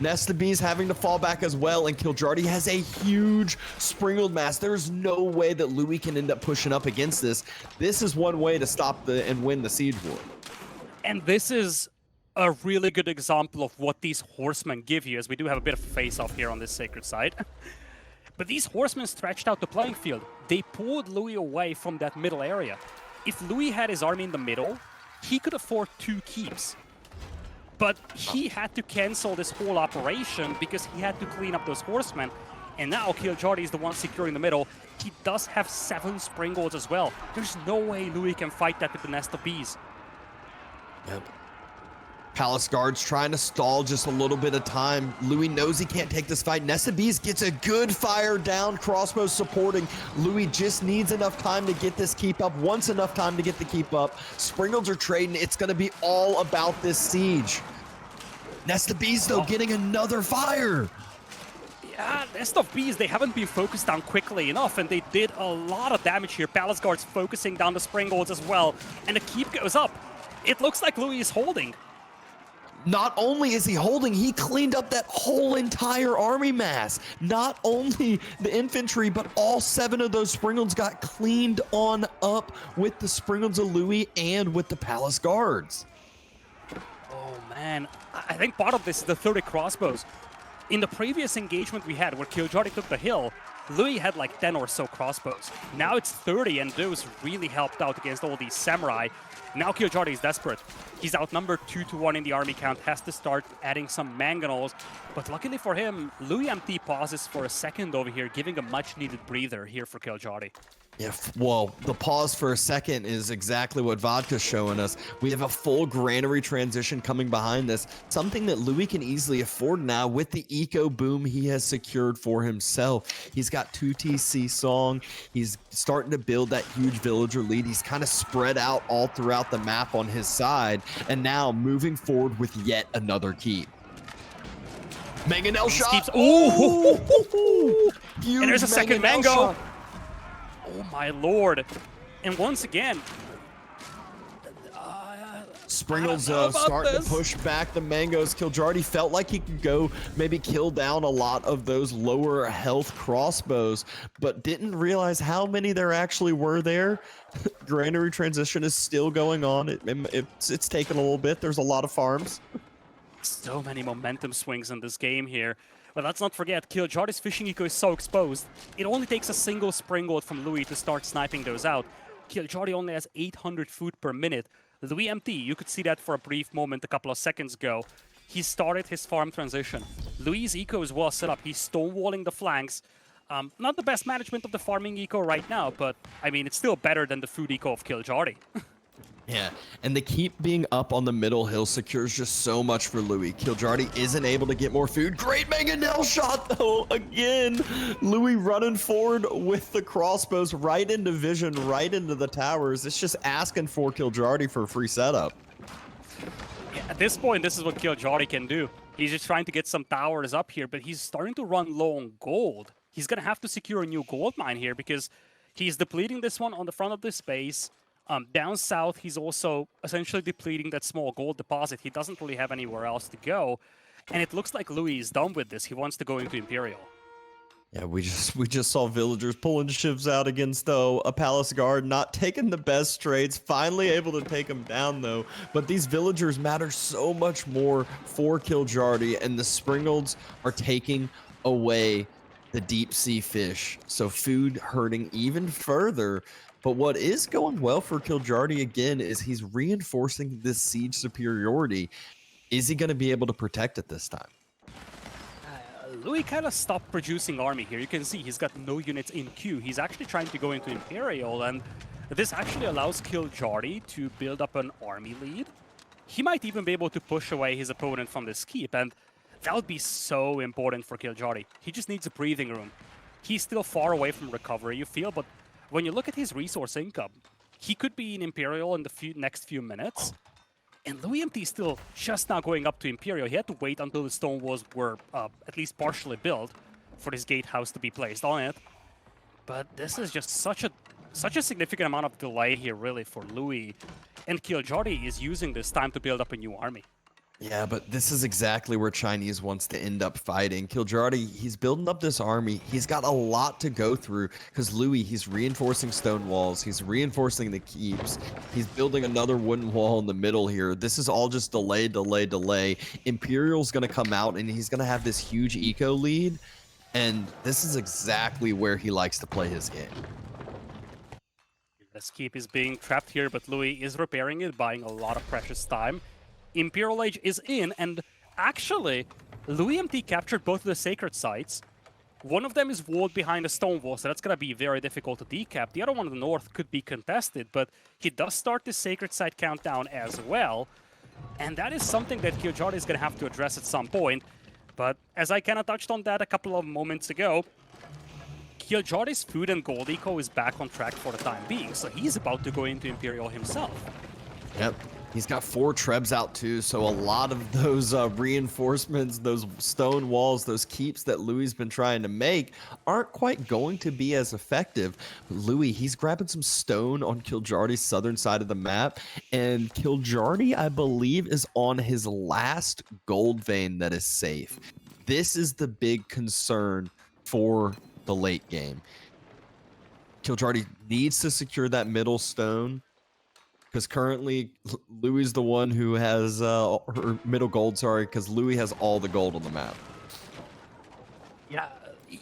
Nest of Bees having to fall back as well. And Kiljardi has a huge Springgold mass. There's no way that Louis can end up pushing up against this. This is one way to stop and win the siege war. And this is a really good example of what these horsemen give you, as we do have a bit of a face-off here on this sacred site. But these horsemen stretched out the playing field. They pulled Louis away from that middle area. If Louis had his army in the middle, he could afford 2 keeps. But he had to cancel this whole operation because he had to clean up those horsemen. And now Kiljardi is the one securing the middle. He does have 7 Springgolds as well. There's no way Louis can fight that with the Nest of Bees. Yep. Palace Guards trying to stall just a little bit of time. Louis knows he can't take this fight. Nest of Bees gets a good fire down. Crossbow supporting. Louis just needs enough time to get this keep up. Wants enough time to get the keep up. Springgolds are trading. It's going to be all about this siege. Nest of Bees, though, getting another fire. Yeah, Nest of Bees, they haven't been focused down quickly enough, and they did a lot of damage here. Palace Guards focusing down the Springboards as well, and the keep goes up. It looks like Louis is holding. Not only is he holding, he cleaned up that whole entire army mass. Not only the infantry, but all 7 of those Springles got cleaned on up with the Springles of Louis and with the Palace Guards. Oh man, I think part of this is the 30 crossbows. In the previous engagement we had where Kiljardi took the hill, Louis had like 10 or so crossbows. Now it's 30, and those really helped out against all these samurai. Now Kiljardi is desperate. He's outnumbered 2-1 in the army count, has to start adding some mangonels. But luckily for him, LoueMT pauses for a second over here, giving a much-needed breather here for Kiljardi. Yeah, well, the pause for a second is exactly what Vodka's showing us. We have a full granary transition coming behind this, something that Louis can easily afford now with the eco boom he has secured for himself. He's got 2 TC Song. He's starting to build that huge villager lead. He's kind of spread out all throughout the map on his side, and now moving forward with yet another keep. Mangonel shot. Ooh! Huge And there's a second Mangonel mango. shot. Oh my lord. And once again, Springles starting to push back the mangoes. Kiljardi felt like he could go maybe kill down a lot of those lower health crossbows, but didn't realize how many there actually were there. Granary transition is still going on. It's taken a little bit. There's a lot of farms. So many momentum swings in this game here. But let's not forget, Kiljardi's fishing eco is so exposed. It only takes a single springboard from Louis to start sniping those out. Kiljardi only has 800 food per minute. LoueMT, you could see that for a brief moment a couple of seconds ago. He started his farm transition. Louis' eco is well set up. He's stonewalling the flanks. Not the best management of the farming eco right now, but I mean, it's still better than the food eco of Kiljardi. Yeah, and the keep being up on the middle hill secures just so much for Louis. Kiljardi isn't able to get more food. Great Mangonel shot, though, again. Louis running forward with the crossbows right into vision, right into the towers. It's just asking for Kiljardi for a free setup. Yeah, at this point, this is what Kiljardi can do. He's just trying to get some towers up here, but he's starting to run low on gold. He's going to have to secure a new gold mine here because he's depleting this one on the front of this base. Down south, he's also essentially depleting that small gold deposit. He doesn't really have anywhere else to go. And it looks like Louis is done with this. He wants to go into Imperial. Yeah, we just saw villagers pulling shivs out against, though, a palace guard, not taking the best trades, finally able to take him down, though. But these villagers matter so much more for Kiljardi, and the Springolds are taking away the deep sea fish. So food hurting even further. But what is going well for Kiljardi again is he's reinforcing this siege superiority. Is he going to be able to protect it this time? Louis kind of stopped producing army here. You can see he's got no units in queue. He's actually trying to go into Imperial, and this actually allows Kiljardi to build up an army lead. He might even be able to push away his opponent from this keep, and that would be so important for Kiljardi. He just needs a breathing room. He's still far away from recovery, you feel, but when you look at his resource income, he could be in Imperial in the next few minutes. And LoueMT is still just now going up to Imperial. He had to wait until the stone walls were at least partially built for this gatehouse to be placed on it. But this is just such a significant amount of delay here, really, for Louis. And Kiljardi is using this time to build up a new army. Yeah, but this is exactly where Chinese wants to end up fighting. Kiljardi, he's building up this army. He's got a lot to go through because Louis, he's reinforcing stone walls. He's reinforcing the keeps. He's building another wooden wall in the middle here. This is all just delay, delay, delay. Imperial's going to come out and he's going to have this huge eco lead. And this is exactly where he likes to play his game. This keep is being trapped here, but Louis is repairing it, buying a lot of precious time. Imperial Age is in, and actually, LoueMT captured both of the sacred sites. One of them is walled behind a stone wall, so that's going to be very difficult to decap. The other one in the north could be contested, but he does start the sacred site countdown as well. And that is something that Kiljardi is going to have to address at some point. But as I kind of touched on that a couple of moments ago, Kiljardi's food and gold eco is back on track for the time being, so he's about to go into Imperial himself. Yep. He's got 4 trebs out too, so a lot of those reinforcements, those stone walls, those keeps that Louis been trying to make aren't quite going to be as effective. But Louis, he's grabbing some stone on Kiljardi's southern side of the map, and Kiljardi, I believe, is on his last gold vein that is safe. This is the big concern for the late game. Kiljardi needs to secure that middle stone, because currently Louis is the one who has her middle gold, sorry, because Louis has all the gold on the map. Yeah,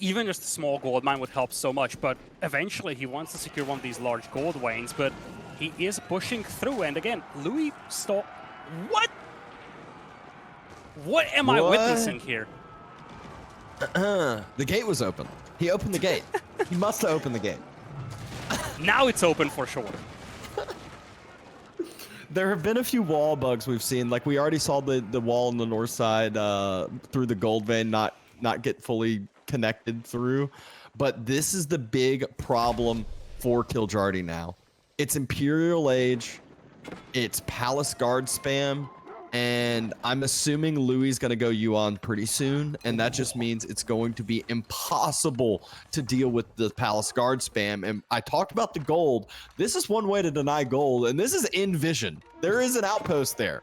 even just a small gold mine would help so much, but eventually he wants to secure one of these large gold veins, but he is pushing through, and again, Louis stop. What? What am I witnessing here? The gate was open. He opened the gate. He must have opened the gate. Now it's open for sure. There have been a few wall bugs we've seen. Like we already saw the wall on the north side through the gold vein not get fully connected through. But this is the big problem for Kiljardi now. It's Imperial Age. It's Palace Guard spam. And I'm assuming Louis is going to go Yuan pretty soon. And that just means it's going to be impossible to deal with the Palace Guard spam. And I talked about the gold. This is one way to deny gold. And this is in vision. There is an outpost there.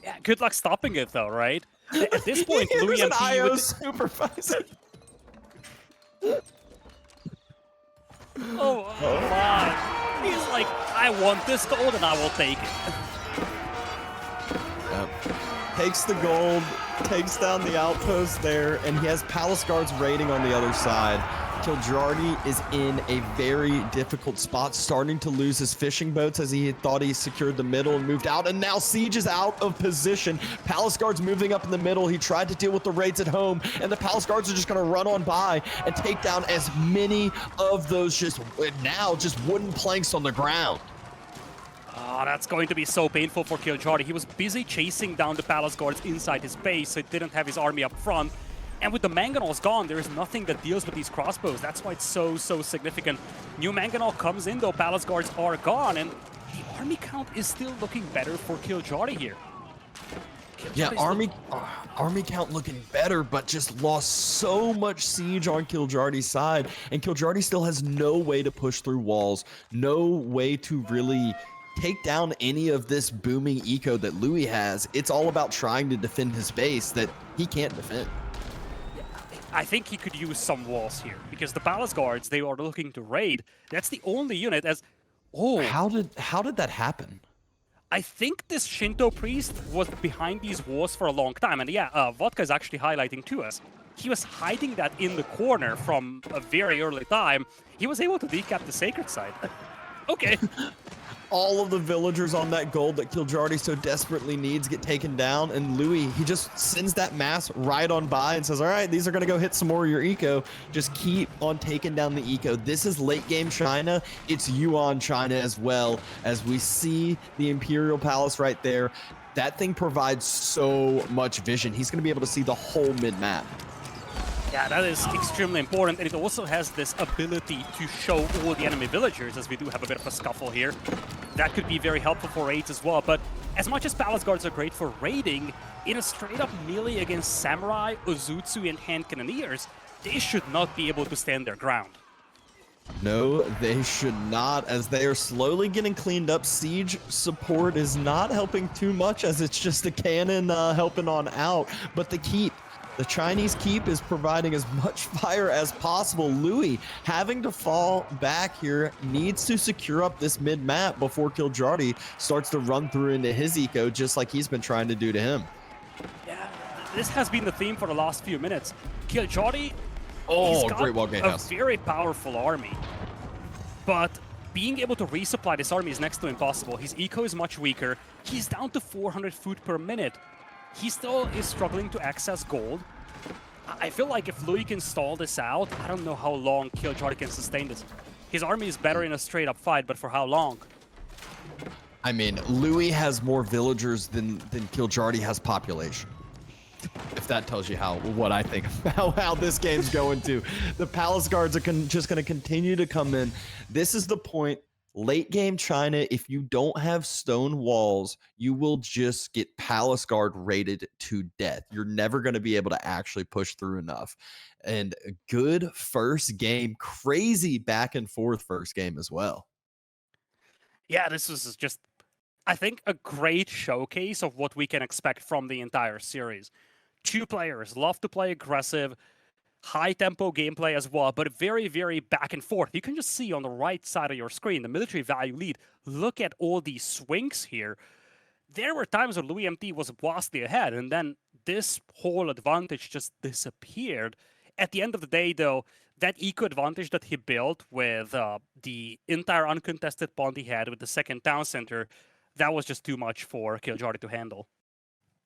Yeah, good luck stopping it though, right? At this point, Here's an LoueMT IO would... supervisor. Oh my. He's like, I want this gold and I will take it. Yep. Takes the gold, takes down the outpost there, and he has Palace Guards raiding on the other side. Kiljardi is in a very difficult spot, starting to lose his fishing boats as he thought he secured the middle and moved out, and now Siege is out of position. Palace Guards moving up in the middle. He tried to deal with the raids at home, and the Palace Guards are just going to run on by and take down as many of those just wooden planks on the ground. Oh, that's going to be so painful for Kiljardi. He was busy chasing down the Palace Guards inside his base, so he didn't have his army up front. And with the Mangonels gone, there is nothing that deals with these crossbows. That's why it's so significant. New Mangonel comes in, though Palace Guards are gone, and the army count is still looking better for Kiljardi here. Yeah, army count looking better, but just lost so much siege on Kiljardi's side. And Kiljardi still has no way to push through walls, no way to really take down any of this booming eco that Louis has. It's all about trying to defend his base that he can't defend. I think he could use some walls here, because the Palace Guards, they are looking to raid. That's the only unit as... Oh. How did that happen? I think this Shinto priest was behind these walls for a long time. And yeah, Vodka is actually highlighting to us. He was hiding that in the corner from a very early time. He was able to decap the sacred site. Okay. All of the villagers on that gold that Kiljardi so desperately needs get taken down, and Louis, he just sends that mass right on by and says, all right, these are going to go hit some more of your eco. Just keep on taking down the eco. This is late game China. It's Yuan China as well, as we see the Imperial Palace right there. That thing provides so much vision. He's going to be able to see the whole mid-map. Yeah, that is extremely important, and it also has this ability to show all the enemy villagers, as we do have a bit of a scuffle here. That could be very helpful for raids as well, but as much as Palace Guards are great for raiding, in a straight-up melee against Samurai, Ozutsu, and Hand Cannoneers, they should not be able to stand their ground. No, they should not, as they are slowly getting cleaned up. Siege support is not helping too much, as it's just a cannon helping on out, but the Chinese keep is providing as much fire as possible. Louis, having to fall back here, needs to secure up this mid-map before Kiljardi starts to run through into his eco, just like he's been trying to do to him. Yeah, this has been the theme for the last few minutes. Kiljardi, he's got great wall gatehouse. A very powerful army, but being able to resupply this army is next to impossible. His eco is much weaker. He's down to 400 food per minute. He still is struggling to access gold. I feel like if Louis can stall this out, I don't know how long Kiljardi can sustain this. His army is better in a straight-up fight, but for how long? I mean, Louis has more villagers than Kiljardi has population. If that tells you what I think about how this game's going to. The Palace Guards are just going to continue to come in. This is the point Late game China, if you don't have stone walls, you will just get Palace Guard rated to death. You're never going to be able to actually push through enough. And a good first game, crazy back and forth first game as well. Yeah, this was just, I think, a great showcase of what we can expect from the entire series. Two players love to play aggressive, high tempo gameplay as well, but very, very back and forth. You can just see on the right side of your screen the military value lead. Look at all these swings here. There were times when LoueMT was vastly ahead, and then this whole advantage just disappeared. At the end of the day, though, that eco advantage that he built with the entire uncontested pond he had with the second town center, that was just too much for Kiljardi to handle.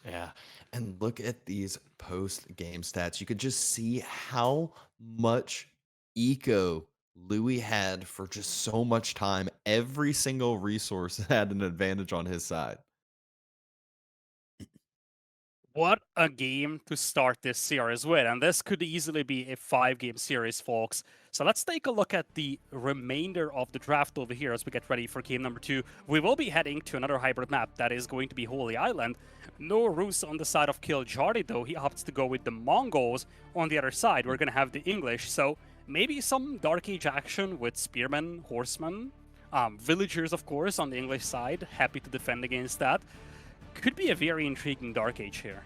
Yeah. And look at these post game stats. You could just see how much eco Louis had for just so much time. Every single resource had an advantage on his side. What a game to start this series with, and this could easily be a 5-game series, folks. So let's take a look at the remainder of the draft over here as we get ready for game number 2. We will be heading to another hybrid map that is going to be Holy Island. No Rus on the side of Kiljardi, though. He opts to go with the Mongols on the other side. We're going to have the English, so maybe some Dark Age action with spearmen, horsemen, villagers, of course, on the English side. Happy to defend against that. Could be a very intriguing Dark Age here.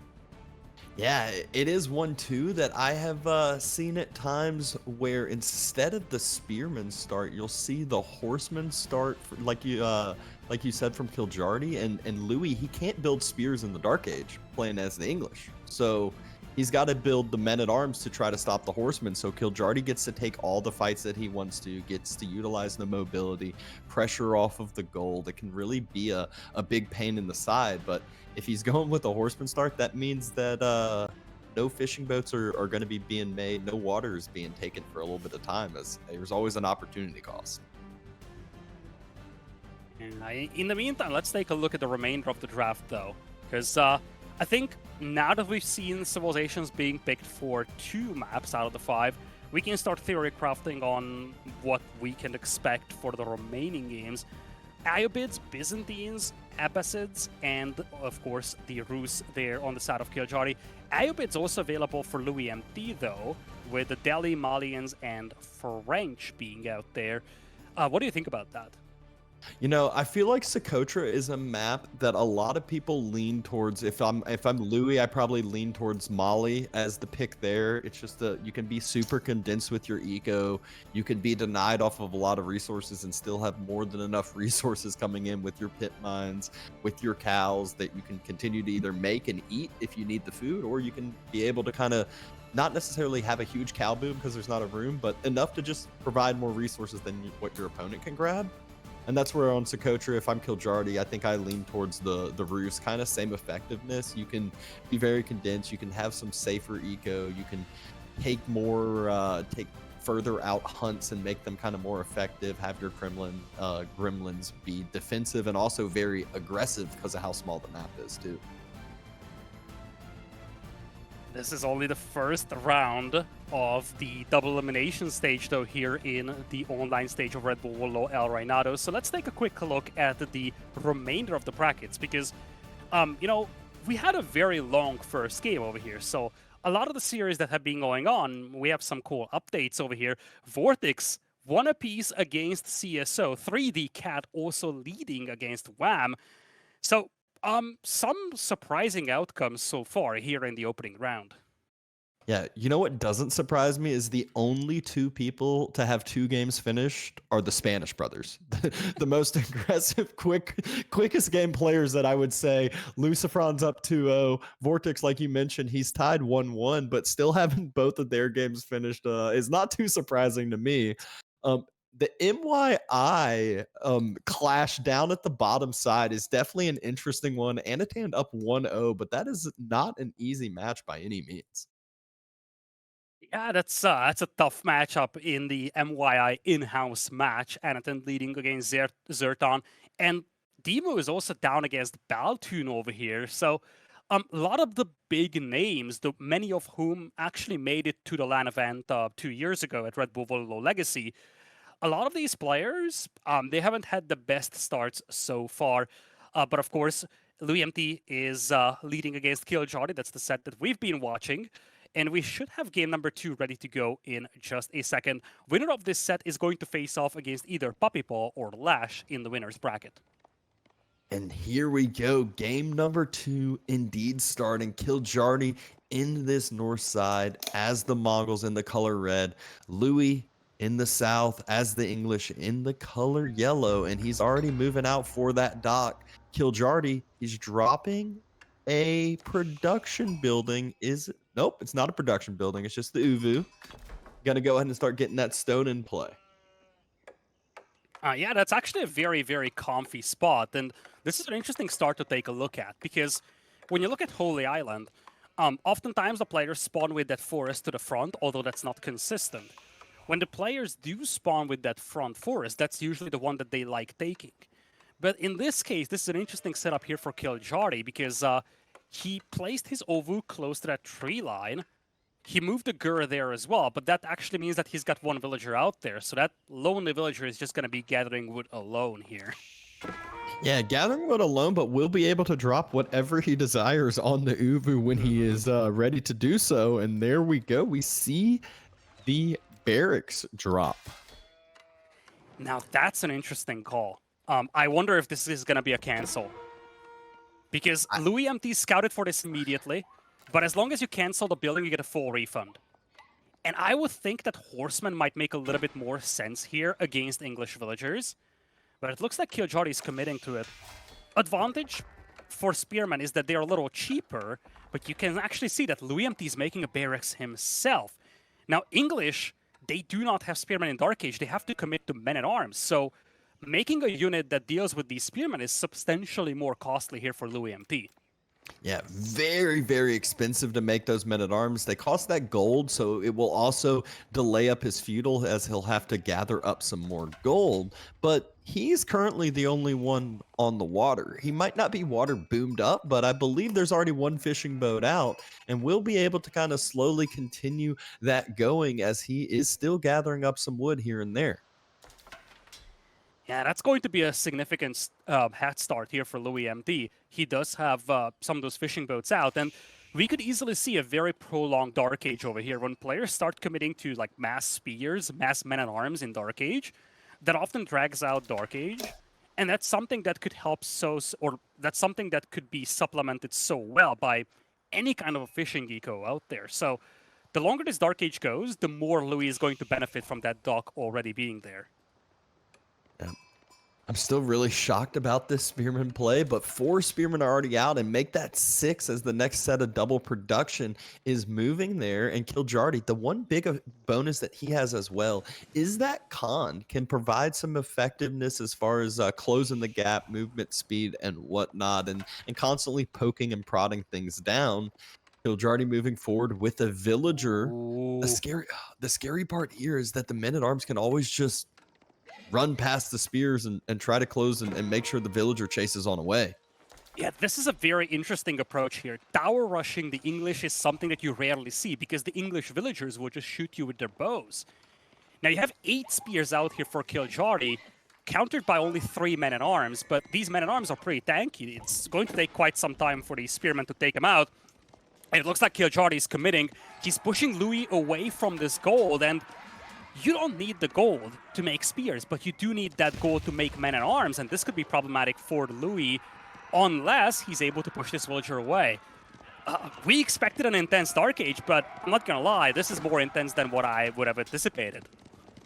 Yeah, it is one too that I have seen at times where instead of the spearmen start, you'll see the horsemen start, like you said from Kiljardi and Louis. He can't build spears in the Dark Age playing as the English, so he's got to build the men at arms to try to stop the horsemen. So Kiljardi gets to take all the fights that he wants to, gets to utilize the mobility, pressure off of the gold. It can really be a big pain in the side, but if he's going with a horseman start, that means that no fishing boats are going to be being made. No water is being taken for a little bit of time, as there's always an opportunity cost. In the meantime, let's take a look at the remainder of the draft, though, because I think now that we've seen civilizations being picked for 2 maps out of the 5, we can start theory crafting on what we can expect for the remaining games. Ayyubids, Byzantines, Abbasids, and of course the Rus there on the side of Kiljardi. Ayyubids also available for LoueMT, though, with the Delhi, Malians, and French being out there. What do you think about that? You know, I feel like Socotra is a map that a lot of people lean towards. If I'm Louis, I probably lean towards Mali as the pick there. It's just you can be super condensed with your eco. You can be denied off of a lot of resources and still have more than enough resources coming in with your pit mines, with your cows that you can continue to either make and eat if you need the food, or you can be able to kind of not necessarily have a huge cow boom because there's not a room, but enough to just provide more resources than what your opponent can grab. And that's where on Socotra, if I'm Kiljardi, I think I lean towards the Rus, kind of same effectiveness. You can be very condensed. You can have some safer eco. You can take take further out hunts and make them kind of more effective. Have your gremlins be defensive and also very aggressive because of how small the map is too. This is only the first round of the double elimination stage, though, here in the online stage of Red Bull Wololo El Reinado. So let's take a quick look at the remainder of the brackets, because, you know, we had a very long first game over here. So a lot of the series that have been going on, we have some cool updates over here. Vortex, 1 apiece against CSO. 3D Cat also leading against WAM. So some surprising outcomes so far here in the opening round. Yeah, you know what doesn't surprise me is the only 2 people to have 2 games finished are the Spanish brothers. The most aggressive, quickest game players that I would say. Lucifron's up 2-0. Vortex, like you mentioned, he's tied 1-1, but still having both of their games finished is not too surprising to me. The MYI clash down at the bottom side is definitely an interesting one. Anatan up 1-0, but that is not an easy match by any means. Yeah, that's a tough matchup in the MYI in-house match. Anatan leading against Zerton, and Demo is also down against Baltoon over here. So a lot of the big names, many of whom actually made it to the LAN event 2 years ago at Red Bull Wololo Legacy, a lot of these players, they haven't had the best starts so far. But of course, LoueMT is leading against Kiljardi. That's the set that we've been watching. And we should have game number 2 ready to go in just a second. Winner of this set is going to face off against either Puppy Paw or Lash in the winner's bracket. And here we go. Game number 2 indeed starting. Kiljardi in this north side as the Mongols in the color red. Louis in the south as the English in the color yellow. And he's already moving out for that dock. Kiljardi, he's dropping a production building. Nope, it's not a production building. It's just the Uvu. Gonna go ahead and start getting that stone in play. Yeah, that's actually a very, very comfy spot. And this is an interesting start to take a look at, because when you look at Holy Island, oftentimes the players spawn with that forest to the front, although that's not consistent. When the players do spawn with that front forest, that's usually the one that they like taking. But in this case, this is an interesting setup here for Kiljardi, because he placed his Ovu close to that tree line. He moved the Gur there as well, but that actually means that he's got one villager out there. So that lonely villager is just going to be gathering wood alone here. Yeah, gathering wood alone, but will be able to drop whatever he desires on the Uvu when he is ready to do so. And there we go. We see the barracks drop. Now that's an interesting call. I wonder if this is going to be a cancel. Because LoueMT scouted for this immediately. But as long as you cancel the building, you get a full refund. And I would think that Horsemen might make a little bit more sense here against English villagers. But it looks like Kiljardi is committing to it. Advantage for Spearmen is that they're a little cheaper, but you can actually see that LoueMT is making a barracks himself. Now, English, they do not have Spearmen in Dark Age. They have to commit to Men-at-Arms. So making a unit that deals with these Spearmen is substantially more costly here for LoueMT. Yeah, very, very expensive to make those men-at-arms. They cost that gold, so it will also delay up his feudal as he'll have to gather up some more gold. But he's currently the only one on the water. He might not be water boomed up, but I believe there's already one fishing boat out, and we'll be able to kind of slowly continue that going as he is still gathering up some wood here and there. Yeah, that's going to be a significant head start here for LoueMT. He does have some of those fishing boats out, and we could easily see a very prolonged Dark Age over here. When players start committing to like mass spears, mass men-at-arms in Dark Age, that often drags out Dark Age, and that's something that could help or that's something that could be supplemented so well by any kind of a fishing eco out there. So the longer this Dark Age goes, the more Louis is going to benefit from that dock already being there. Yeah. I'm still really shocked about this Spearman play, but 4 Spearmen are already out, and make that 6 as the next set of double production is moving there. And Kiljardi, the one big bonus that he has as well is that Khan can provide some effectiveness as far as closing the gap, movement speed, and whatnot, and constantly poking and prodding things down. Kiljardi moving forward with a villager. The scary part here is that the men-at-arms can always just run past the spears and try to close and make sure the villager chases on away. Yeah, this is a very interesting approach here. Tower rushing the English is something that you rarely see because the English villagers will just shoot you with their bows. Now you have 8 spears out here for Kiljardi, countered by only 3 men-at-arms, but these men-at-arms are pretty tanky. It's going to take quite some time for these spearmen to take them out. And it looks like Kiljardi is committing. He's pushing Louis away from this gold, and you don't need the gold to make spears, but you do need that gold to make men-at-arms, and this could be problematic for Louis unless he's able to push this villager away. We expected an intense Dark Age, but I'm not gonna lie, this is more intense than what I would have anticipated.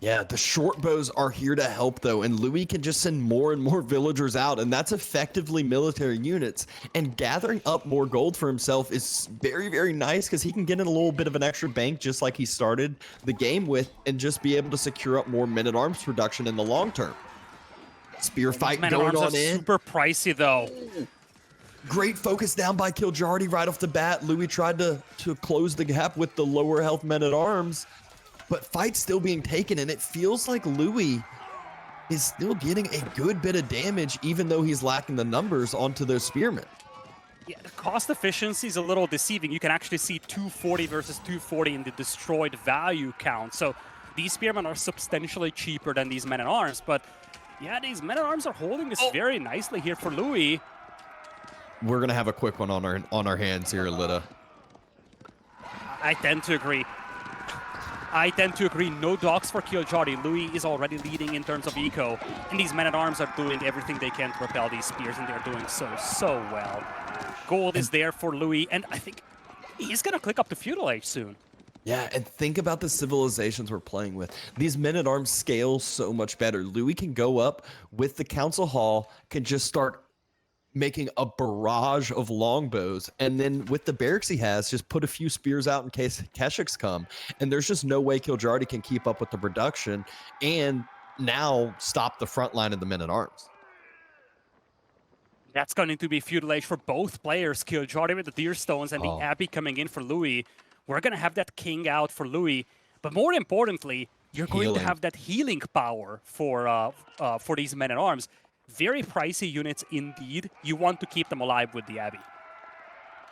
Yeah, the short bows are here to help, though, and Louis can just send more and more villagers out, and that's effectively military units. And gathering up more gold for himself is very, very nice because he can get in a little bit of an extra bank just like he started the game with and just be able to secure up more men-at-arms production in the long term. Spear fight going on in. Super pricey, though. Great focus down by Kiljardi right off the bat. Louis tried to close the gap with the lower health men-at-arms. But fight's still being taken, and it feels like Louis is still getting a good bit of damage, even though he's lacking the numbers onto those spearmen. Yeah, the cost efficiency is a little deceiving. You can actually see 240 versus 240 in the destroyed value count. So these spearmen are substantially cheaper than these men-at-arms, but yeah, these men-at-arms are holding this very nicely here for Louis. We're gonna have a quick one on our hands here, Lita. I tend to agree. No dogs for Kiljardi. Louis is already leading in terms of eco, and these men-at-arms are doing everything they can to repel these spears, and they're doing so well. Gold is there for Louis, and I think he's gonna click up to Feudal Age soon. Yeah, and think about the civilizations we're playing with. These men-at-arms scale so much better. Louis can go up with the Council Hall, can just start making a barrage of longbows, and then with the barracks he has, just put a few spears out in case Keshiks come, and there's just no way Kiljardi can keep up with the production and now stop the front line of the men-at-arms. That's going to be Feudal Age for both players. Kiljardi with the Deer Stones and the Abbey coming in for Louis. We're going to have that King out for Louis, but more importantly, you're going to have that healing power for these men-at-arms. Very pricey units indeed. You want to keep them alive with the Abbey.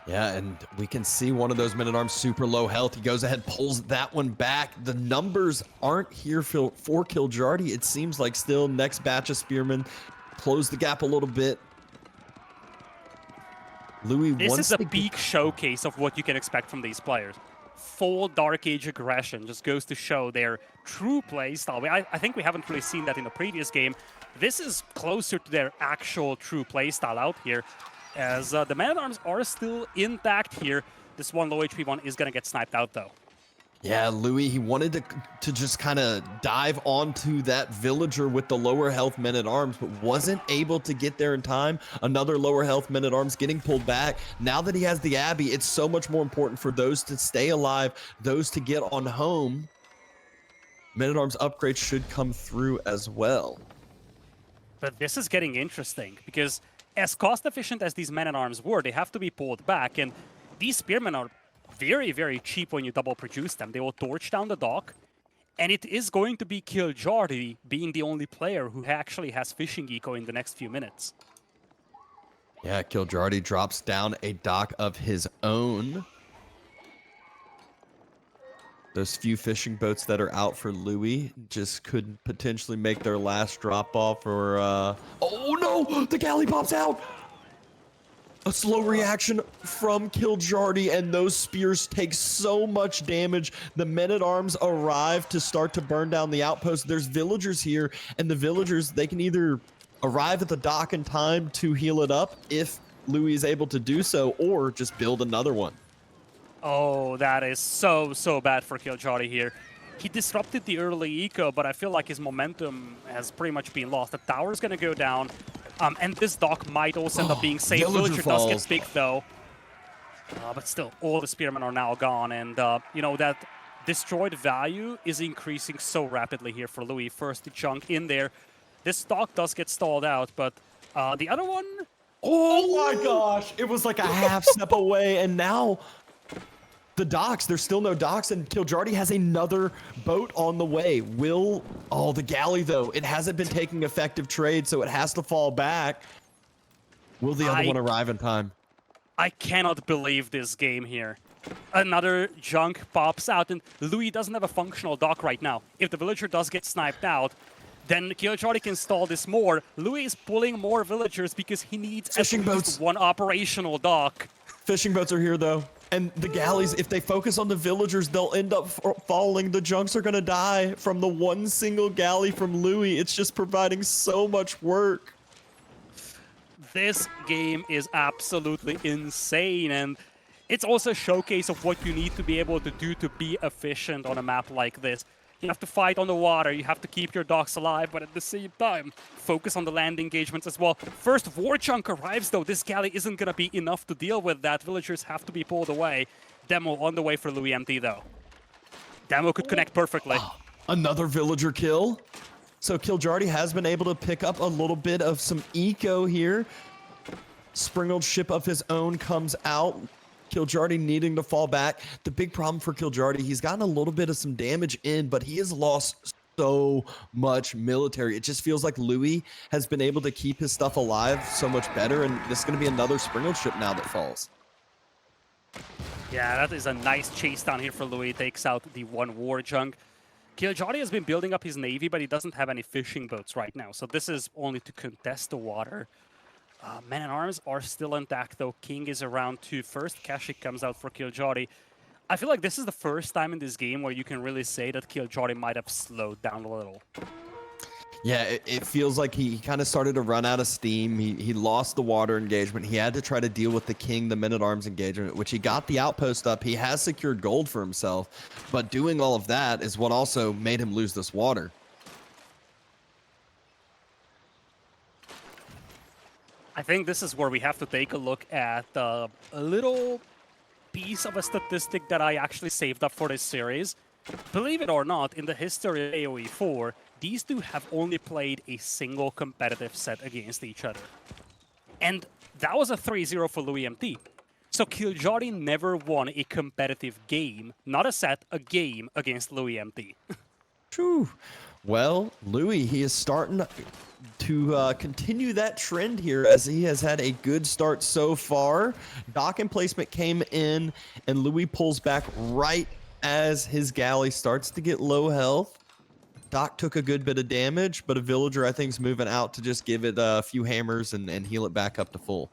Yeah, and we can see one of those men-at-arms super low health. He goes ahead, pulls that one back. The numbers aren't here for Kiljardi. It seems like still next batch of spearmen close the gap a little bit. Louis, this is a peak showcase of what you can expect from these players. Full Dark Age aggression just goes to show their true playstyle. I think we haven't really seen that in the previous game. This is closer to their actual true playstyle out here, as the men-at-arms are still intact here. This one low HP one is going to get sniped out, though. Yeah, Louis, he wanted to just kind of dive onto that villager with the lower health men-at-arms, but wasn't able to get there in time. Another lower health men-at-arms getting pulled back. Now that he has the Abbey, it's so much more important for those to stay alive, those to get on home. Men-at-arms upgrades should come through as well. But this is getting interesting, because as cost-efficient as these men-at-arms were, they have to be pulled back, and these spearmen are very cheap when you double produce them. They will torch down the dock, and it is going to be Kiljardi being the only player who actually has fishing eco in the next few minutes. Yeah, Kiljardi drops down a dock of his own. Those few fishing boats that are out for Louis just could potentially make their last drop off, or oh no, the galley pops out. A slow reaction from Kiljardi, and those spears take so much damage. The men-at-arms arrive to start to burn down the outpost. There's villagers here, and the villagers, they can either arrive at the dock in time to heal it up if Louis is able to do so, or just build another one. Oh, that is so bad for Kiljardi here. He disrupted the early eco, but I feel like his momentum has pretty much been lost. The tower's going to go down. And this dock might also end up being safe. Villager does get picked, though. But still, all the spearmen are now gone. And, you know, that destroyed value is increasing so rapidly here for Louis. First, the chunk in there. This dock does get stalled out, but the other one... Oh my gosh! It was like a half step away, and now... The docks, there's still no docks, and Kiljardi has another boat on the way. Oh, the galley, though. It hasn't been taking effective trade, so it has to fall back. Will the other one arrive in time? I cannot believe this game here. Another junk pops out, and Louis doesn't have a functional dock right now. If the villager does get sniped out, then Kiljardi can stall this more. Louis is pulling more villagers because he needs fishing boats. One operational dock. Fishing boats are here, though. And the galleys, if they focus on the villagers, they'll end up falling. The junks are going to die from the one single galley from Louis. It's just providing so much work. This game is absolutely insane, and it's also a showcase of what you need to be able to do to be efficient on a map like this. You have to fight on the water, you have to keep your docks alive, but at the same time, focus on the land engagements as well. First war chunk arrives, though. This galley isn't going to be enough to deal with that. Villagers have to be pulled away. Demo on the way for LoueMT, though. Demo could connect perfectly. Another villager kill. So Kiljardi has been able to pick up a little bit of some eco here. Springled ship of his own comes out. Kiljardi needing to fall back. The big problem for Kiljardi, he's gotten a little bit of some damage in, but he has lost so much military. It just feels like Louis has been able to keep his stuff alive so much better, and this is going to be another Springled ship now that falls. Yeah, that is a nice chase down here for Louis. Takes out the one war junk. Kiljardi has been building up his navy, but he doesn't have any fishing boats right now. So this is only to contest the water. Men-at-Arms are still intact, though. King is around 2 first. Kashik comes out for Kiljardi. I feel like this is the first time in this game where you can really say that Kiljardi might have slowed down a little. Yeah, it feels like he kind of started to run out of steam. He lost the water engagement. He had to try to deal with the King, the Men-at-Arms engagement, which he got the outpost up. He has secured gold for himself, but doing all of that is what also made him lose this water. I think this is where we have to take a look at a little piece of a statistic that I actually saved up for this series. Believe it or not, in the history of AoE 4, these two have only played a single competitive set against each other. And that was a 3-0 for LoueMT. So Kiljardi never won a competitive game, not a set, a game against LoueMT. True. Well, Louis, he is starting to continue that trend here as he has had a good start so far. Dock emplacement came in, and Louis pulls back right as his galley starts to get low health. Doc took a good bit of damage, but a villager, I think, is moving out to just give it a few hammers and heal it back up to full.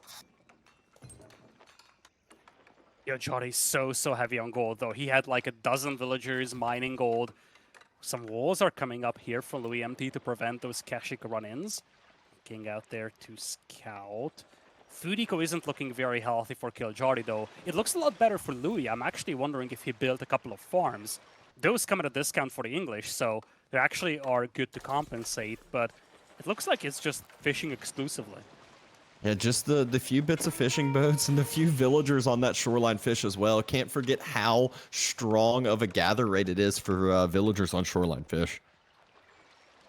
Kiljardi's so heavy on gold, though. He had like a dozen villagers mining gold. Some walls are coming up here for LoueMT to prevent those Kashik run-ins. King out there to scout. Food eco isn't looking very healthy for Kiljardi, though. It looks a lot better for Louis. I'm actually wondering if he built a couple of farms. Those come at a discount for the English, so they actually are good to compensate, but it looks like it's just fishing exclusively. Yeah, just the few bits of fishing boats and the few villagers on that shoreline fish as well. Can't forget how strong of a gather rate it is for villagers on shoreline fish.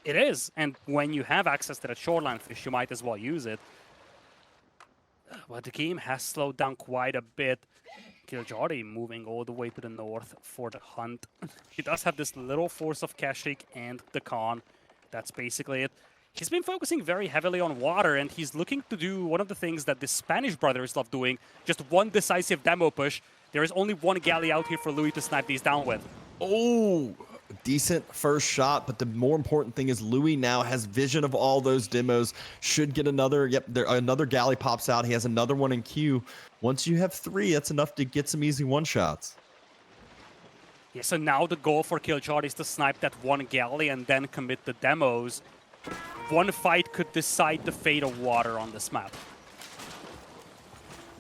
It is, and when you have access to that shoreline fish, you might as well use it. But the game has slowed down quite a bit. Kiljardi moving all the way to the north for the hunt. He does have this little force of Kashik and the Khan. That's basically it. He's been focusing very heavily on water, and he's looking to do one of the things that the Spanish brothers love doing, just one decisive demo push. There is only one galley out here for Louis to snipe these down with. Oh, decent first shot, but the more important thing is Louis now has vision of all those demos. Should get another, another galley pops out. He has another one in queue. Once you have 3, that's enough to get some easy one-shots. Yeah, so now the goal for Kiljardi is to snipe that one galley and then commit the demos. One fight could decide the fate of water on this map.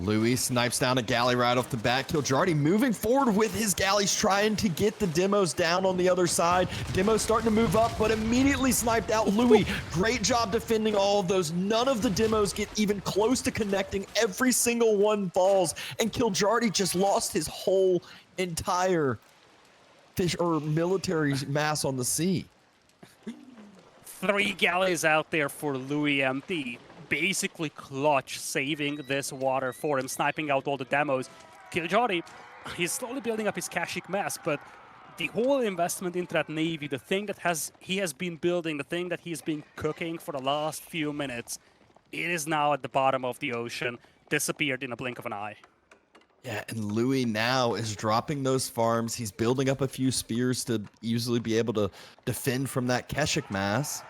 Louis snipes down a galley right off the bat. Kiljardi moving forward with his galleys, trying to get the demos down on the other side. Demos starting to move up, but immediately sniped out. Louis, great job defending all of those. None of the demos get even close to connecting. Every single one falls, and Kiljardi just lost his whole entire fish or military mass on the sea. 3 galleys out there for LoueMT. Basically clutch, saving this water for him, sniping out all the demos. Kiljardi, he's slowly building up his Kashik mass, but the whole investment into that navy, the thing that he has been building, the thing that he's been cooking for the last few minutes, it is now at the bottom of the ocean, disappeared in a blink of an eye. Yeah, and Louis now is dropping those farms. He's building up a few spears to easily be able to defend from that Kashik mass.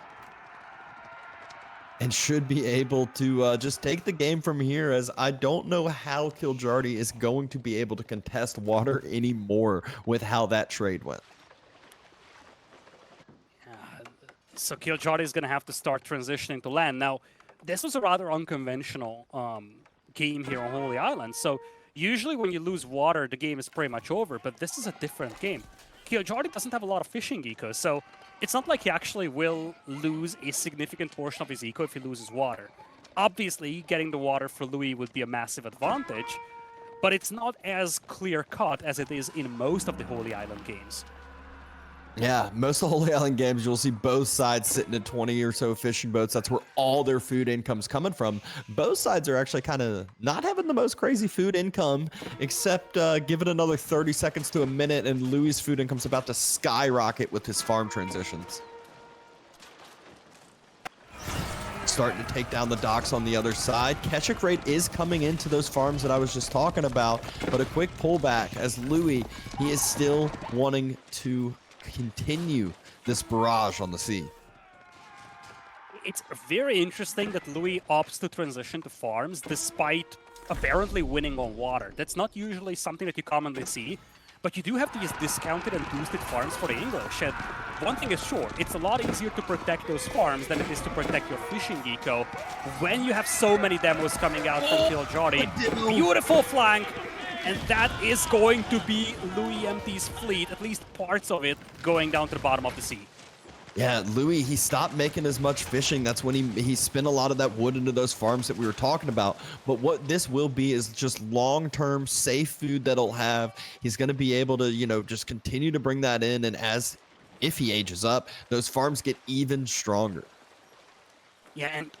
And should be able to just take the game from here, as I don't know how Kiljardi is going to be able to contest water anymore with how that trade went. So Kiljardi is going to have to start transitioning to LAN. Now, this was a rather unconventional game here on Holy Island. So usually when you lose water, the game is pretty much over, but this is a different game. Kiljardi doesn't have a lot of fishing eco, so it's not like he actually will lose a significant portion of his eco if he loses water. Obviously, getting the water for Louis would be a massive advantage, but it's not as clear-cut as it is in most of the Holy Island games. Yeah, most of the Holy Island games, you'll see both sides sitting at 20 or so fishing boats. That's where all their food income's coming from. Both sides are actually kind of not having the most crazy food income, except give it another 30 seconds to a minute, and Louis' food income's about to skyrocket with his farm transitions. Starting to take down the docks on the other side. Kashik rate is coming into those farms that I was just talking about, but a quick pullback as Louis, he is still wanting to continue this barrage on the sea. It's very interesting that Louis opts to transition to farms despite apparently winning on water. That's not usually something that you commonly see, but you do have these discounted and boosted farms for the English. And one thing is sure, it's a lot easier to protect those farms than it is to protect your fishing eco when you have so many demos coming out from Kiljardi. Beautiful flank! And that is going to be LoueMT's fleet, at least parts of it, going down to the bottom of the sea. Yeah, Louis, he stopped making as much fishing. That's when he spent a lot of that wood into those farms that we were talking about. But what this will be is just long-term safe food that'll have. He's going to be able to, you know, just continue to bring that in. And if he ages up, those farms get even stronger. Yeah, and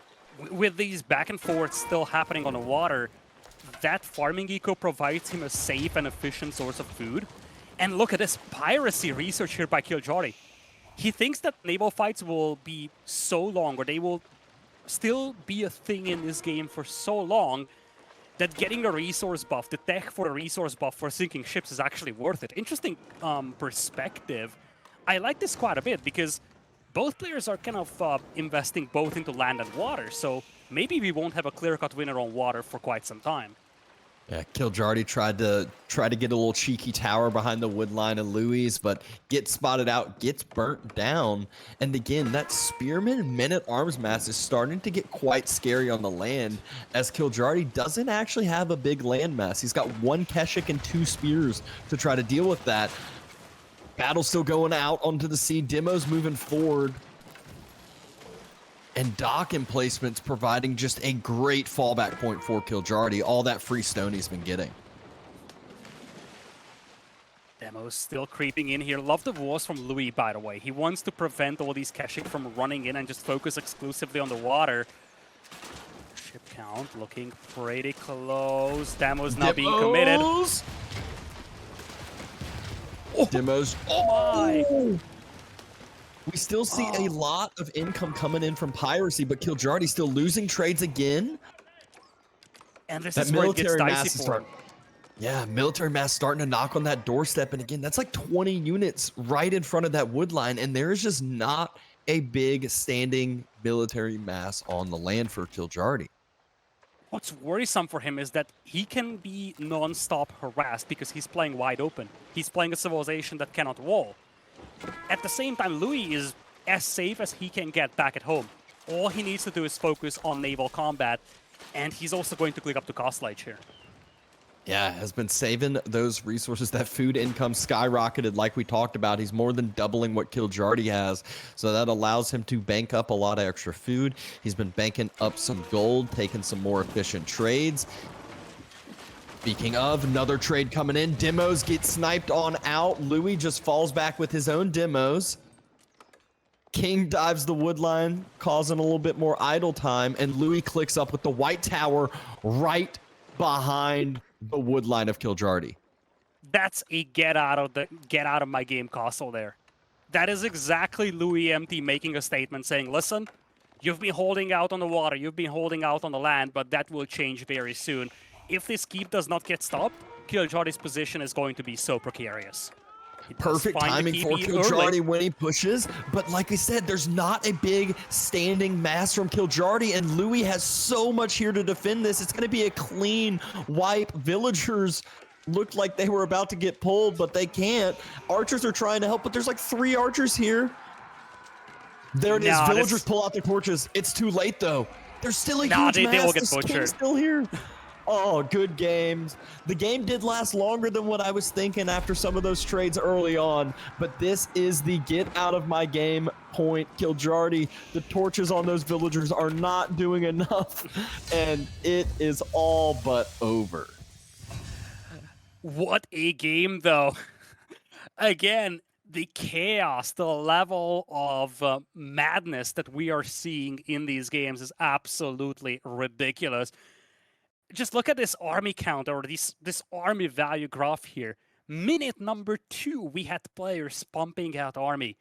with these back and forths still happening on the water, that farming eco provides him a safe and efficient source of food. And look at this piracy research here by Kiljardi. He thinks that naval fights will be so long, or they will still be a thing in this game for so long, that getting a resource buff, the tech for a resource buff for sinking ships is actually worth it. Interesting perspective. I like this quite a bit because both players are kind of investing both into land and water, so maybe we won't have a clear-cut winner on water for quite some time. Yeah, Kiljardi tried to get a little cheeky tower behind the wood line of Louis, but gets spotted out, gets burnt down. And again, that Spearman men-at-arms mass is starting to get quite scary on the land, as Kiljardi doesn't actually have a big land mass. He's got 1 Keshik and 2 spears to try to deal with that. Battle still going out onto the sea. Demo's moving forward. And dock emplacements providing just a great fallback point for Kiljardi. All that free stone he's been getting. Demo's still creeping in here. Love the walls from Louis, by the way. He wants to prevent all these Keshik from running in and just focus exclusively on the water. Ship count looking pretty close. Demo's now being committed. Demos. Oh! We still see a lot of income coming in from piracy, but Kiljardi still losing trades again. And this is where it gets dicey for him. Yeah, military mass starting to knock on that doorstep. And again, that's like 20 units right in front of that wood line. And there is just not a big standing military mass on the land for Kiljardi. What's worrisome for him is that he can be non-stop harassed because he's playing wide open. He's playing a civilization that cannot wall. At the same time, Louis is as safe as he can get back at home. All he needs to do is focus on naval combat, and he's also going to click up to Cost Ledge here. Yeah, has been saving those resources. That food income skyrocketed like we talked about. He's more than doubling what Kiljardi has, so that allows him to bank up a lot of extra food. He's been banking up some gold, taking some more efficient trades. Speaking of, another trade coming in. Demos get sniped on out. Louis just falls back with his own demos. King dives the wood line, causing a little bit more idle time, and Louis clicks up with the white tower right behind the wood line of Kiljardi. That's a get out of my game castle there. That is exactly LoueMT making a statement saying, listen, you've been holding out on the water, you've been holding out on the land, but that will change very soon. If this keep does not get stopped, Kiljardi's position is going to be so precarious. Perfect timing for Kiljardi when he pushes, but like I said, there's not a big standing mass from Kiljardi, and Louis has so much here to defend this. It's going to be a clean wipe. Villagers looked like they were about to get pulled, but they can't. Archers are trying to help, but there's like 3 archers here. There it is. Villagers pull out their torches. It's too late, though. There's still a huge mass. They will get the butchered. King's still here. Oh, good games. The game did last longer than what I was thinking after some of those trades early on, but this is the get out of my game point. Kiljardi, the torches on those villagers are not doing enough, and it is all but over. What a game, though. Again, the chaos, the level of madness that we are seeing in these games is absolutely ridiculous. Just look at this army count, or this army value graph here. Minute number 2, we had players pumping out army.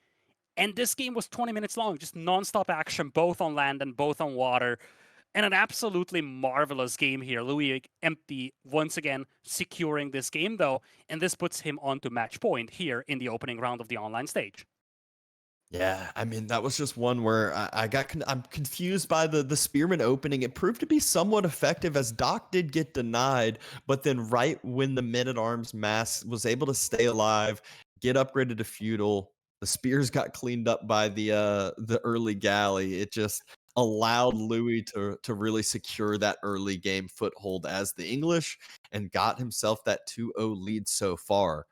And this game was 20 minutes long, just non-stop action, both on land and both on water. And an absolutely marvelous game here. LoueMT once again securing this game though, and this puts him onto match point here in the opening round of the online stage. Yeah, I mean that was just one where I'm confused by the Spearman opening. It proved to be somewhat effective as Doc did get denied, but then right when the Men at Arms mass was able to stay alive, get upgraded to feudal, the spears got cleaned up by the early galley. It just allowed Louis to really secure that early game foothold as the English and got himself that 2-0 lead so far.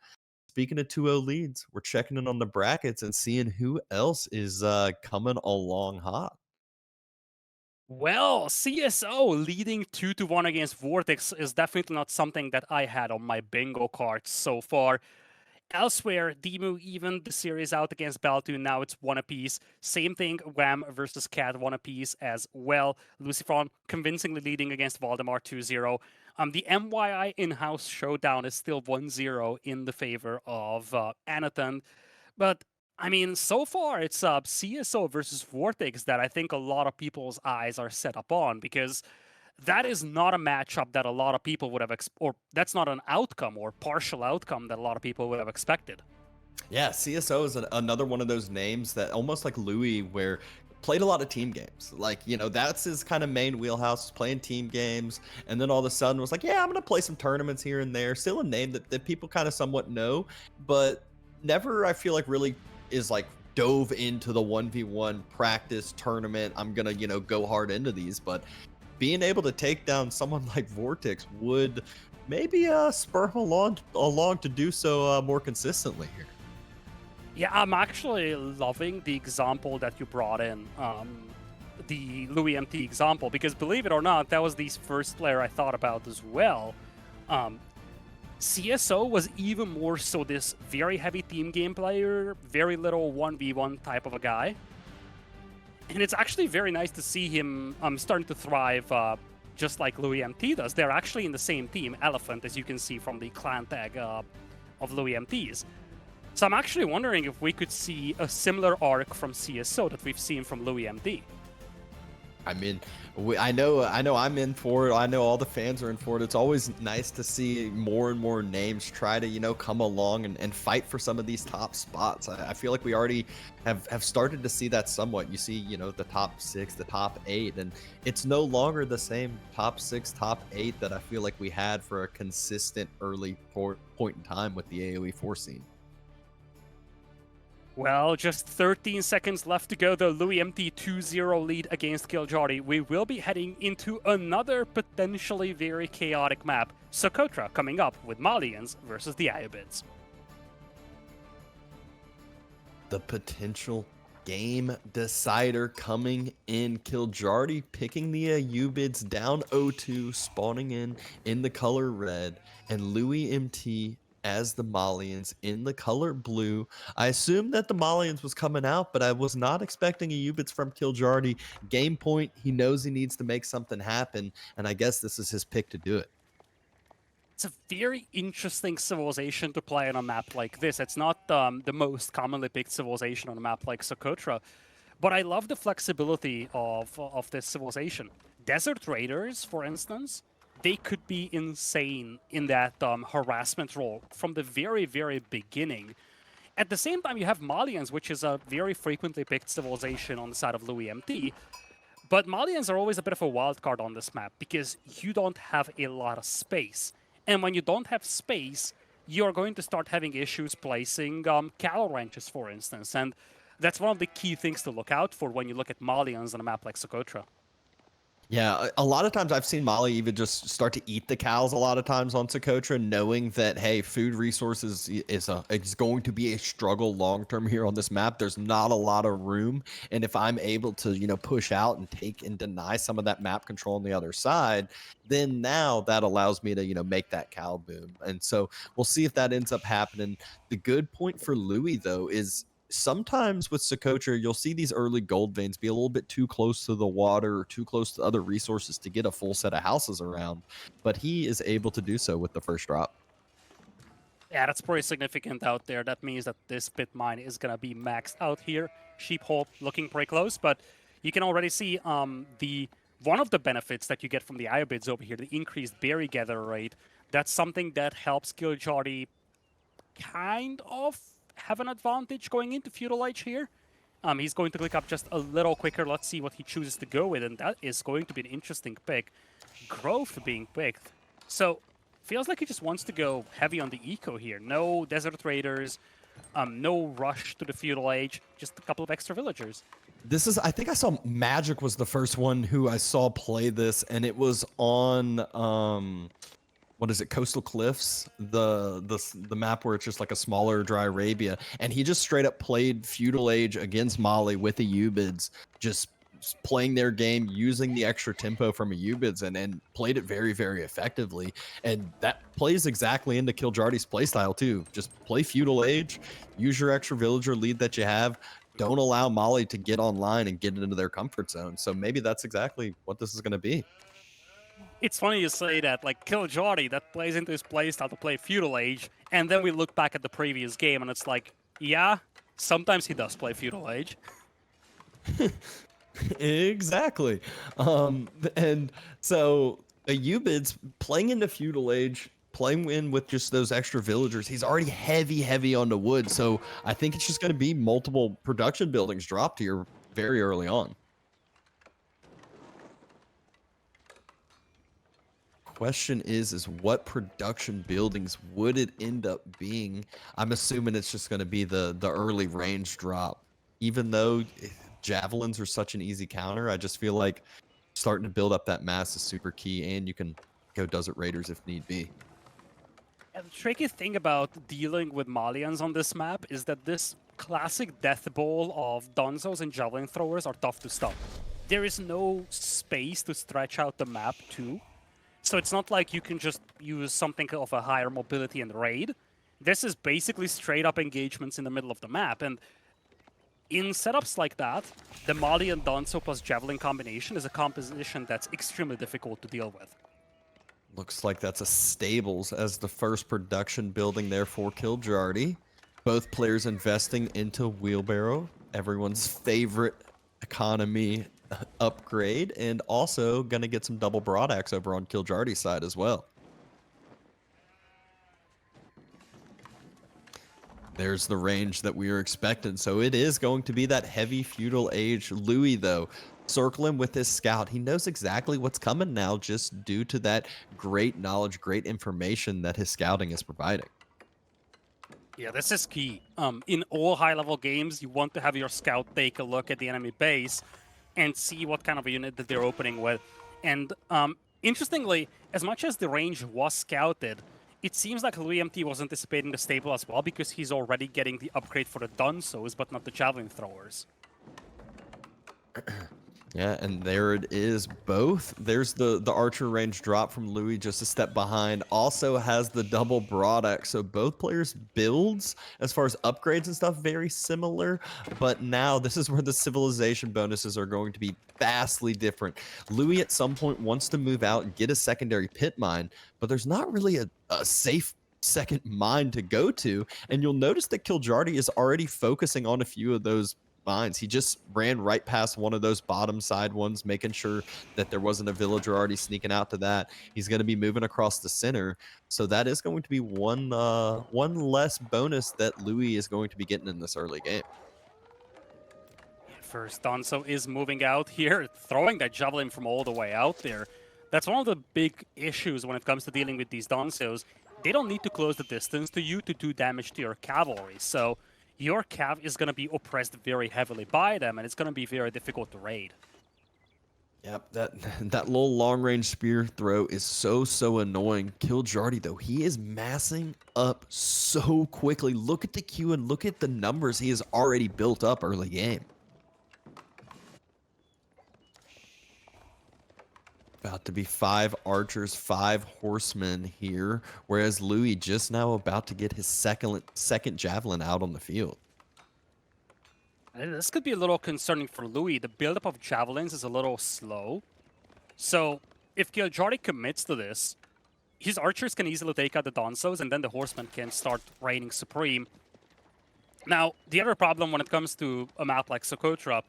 Speaking of 2-0 leads, we're checking in on the brackets and seeing who else is coming along hot. Well, CSO leading 2-1 against Vortex is definitely not something that I had on my bingo card so far. Elsewhere, Demu evened the series out against Baltoon. Now it's 1 apiece. Same thing, Wham versus Cat 1 apiece as well. Lucifron convincingly leading against Valdemar 2-0. The MYI in-house showdown is still 1-0 in the favor of Anathan. But I mean, so far it's CSO versus Vortex that I think a lot of people's eyes are set up on, because that is not a matchup that a lot of people would have, or that's not an outcome or partial outcome that a lot of people would have expected. Yeah, CSO is another one of those names that almost like Louis, where played a lot of team games. Like, you know, that's his kind of main wheelhouse, playing team games. And then all of a sudden was like, yeah, I'm going to play some tournaments here and there. Still a name that people kind of somewhat know, but never, I feel like, really is like dove into the 1v1 practice tournament. I'm going to, you know, go hard into these. But being able to take down someone like Vortex would maybe spur him along to do so more consistently here. Yeah, I'm actually loving the example that you brought in, the LoueMT example, because believe it or not, that was the first player I thought about as well. CSO was even more so this very heavy team game player, very little 1v1 type of a guy. And it's actually very nice to see him starting to thrive just like LoueMT does. They're actually in the same team, Elephant, as you can see from the clan tag of LoueMT's. So I'm actually wondering if we could see a similar arc from CSO that we've seen from LoueMT. I mean, I know I'm in for it. I know all the fans are in for it. It's always nice to see more and more names try to, you know, come along and fight for some of these top spots. I feel like we already have started to see that somewhat. You see, you know, the top 6, the top 8, and it's no longer the same top 6, top 8 that I feel like we had for a consistent early point in time with the AoE 4 scene. Well, just 13 seconds left to go, the LoueMT 2-0 lead against Kiljardi. We will be heading into another potentially very chaotic map, Socotra, coming up with Malians versus the Ayubids. The potential game decider coming in. Kiljardi picking the Ayubids down 0-2, spawning in the color red, and LoueMT as the Malians in the color blue. I assumed that the Malians was coming out, but I was not expecting a Ubits from Kiljardi. Game point, he knows he needs to make something happen, and I guess this is his pick to do it. It's a very interesting civilization to play on a map like this. It's not the most commonly picked civilization on a map like Socotra, but I love the flexibility of this civilization. Desert Raiders, for instance, they could be insane in that harassment role from the very, very beginning. At the same time, you have Malians, which is a very frequently picked civilization on the side of LoueMT. But Malians are always a bit of a wild card on this map because you don't have a lot of space. And when you don't have space, you're going to start having issues placing cattle ranches, for instance. And that's one of the key things to look out for when you look at Malians on a map like Socotra. Yeah, a lot of times I've seen Mali even just start to eat the cows a lot of times on Socotra, knowing that, hey, food resources is going to be a struggle long term here on this map. There's not a lot of room. And if I'm able to, you know, push out and take and deny some of that map control on the other side, then now that allows me to, you know, make that cow boom. And so we'll see if that ends up happening. The good point for Louis, though, is sometimes with Socotra, you'll see these early gold veins be a little bit too close to the water or too close to other resources to get a full set of houses around, but he is able to do so with the first drop. Yeah, that's pretty significant out there. That means that this pit mine is going to be maxed out here. Sheep hole looking pretty close, but you can already see the one of the benefits that you get from the Iobids over here, the increased berry gather rate, that's something that helps Kiljardi kind of have an advantage going into Feudal Age here. He's going to click up just a little quicker. Let's see what he chooses to go with, and that is going to be an interesting pick. Growth being picked. So, feels like he just wants to go heavy on the eco here. No Desert Raiders, no rush to the Feudal Age, just a couple of extra villagers. This is, I think I saw Magic was the first one who I saw play this, and it was on, what is it, Coastal Cliffs, the map where it's just like a smaller dry Arabia, and he just straight up played Feudal Age against Mali with the Ubids, just playing their game, using the extra tempo from a Ubids, and played it very, very effectively. And that plays exactly into Kiljardi's playstyle too. Just play Feudal Age, use your extra villager lead that you have. Don't allow Mali to get online and get into their comfort zone. So maybe that's exactly what this is going to be. It's funny you say that, like Kiljardi, that plays into his playstyle to play Feudal Age, and then we look back at the previous game and it's like, yeah, sometimes he does play Feudal Age. Exactly. And so a Ubids playing into Feudal Age, playing in with just those extra villagers, he's already heavy onto wood. So I think it's just going to be multiple production buildings dropped here very early on. Question is what production buildings would it end up being? I'm assuming it's just going to be the early range drop. Even though javelins are such an easy counter, I just feel like starting to build up that mass is super key, and you can go Desert Raiders if need be. And the tricky thing about dealing with Malians on this map is that this classic death bowl of Donzos and Javelin throwers are tough to stop. There is no space to stretch out the map to. So it's not like you can just use something of a higher mobility and raid. This is basically straight up engagements in the middle of the map. And in setups like that, the Mali and Donzo plus Javelin combination is a composition that's extremely difficult to deal with. Looks like that's a stables as the first production building there for Kiljardi. Both players investing into Wheelbarrow, everyone's favorite economy upgrade, and also going to get some double broadaxe over on Kiljardi's side as well. There's the range that we were expecting. So it is going to be that heavy Feudal Age. Louis, though, circling with his scout. He knows exactly what's coming now just due to that great knowledge, great information that his scouting is providing. Yeah, this is key. In all high-level games, you want to have your scout take a look at the enemy base and see what kind of a unit that they're opening with. And interestingly, as much as the range was scouted, it seems like LoueMT was anticipating the stable as well because he's already getting the upgrade for the Dunsos, but not the Javelin throwers. Yeah, and there it is, both. There's the archer range drop from Louis just a step behind. Also has the double broadaxe. So both players' builds, as far as upgrades and stuff, very similar. But now this is where the civilization bonuses are going to be vastly different. Louis at some point wants to move out and get a secondary pit mine, but there's not really a safe second mine to go to. And you'll notice that Kiljardi is already focusing on a few of those mines. He just ran right past one of those bottom side ones, making sure that there wasn't a villager already sneaking out to that. He's going to be moving across the center. So that is going to be one less bonus that Louis is going to be getting in this early game. First, Donzo is moving out here, throwing that javelin from all the way out there. That's one of the big issues when it comes to dealing with these Donzos. They don't need to close the distance to you to do damage to your cavalry. So your cav is going to be oppressed very heavily by them, and it's going to be very difficult to raid. Yep, that little long-range spear throw is so annoying. Kiljardi, though, he is massing up so quickly. Look at the queue and look at the numbers he has already built up early game. About to be 5 archers, 5 horsemen here, whereas Louis just now about to get his second javelin out on the field. This could be a little concerning for Louis. The buildup of javelins is a little slow. So if Kiljardi commits to this, his archers can easily take out the Donzos, and then the horsemen can start reigning supreme. Now, the other problem when it comes to a map like Socotra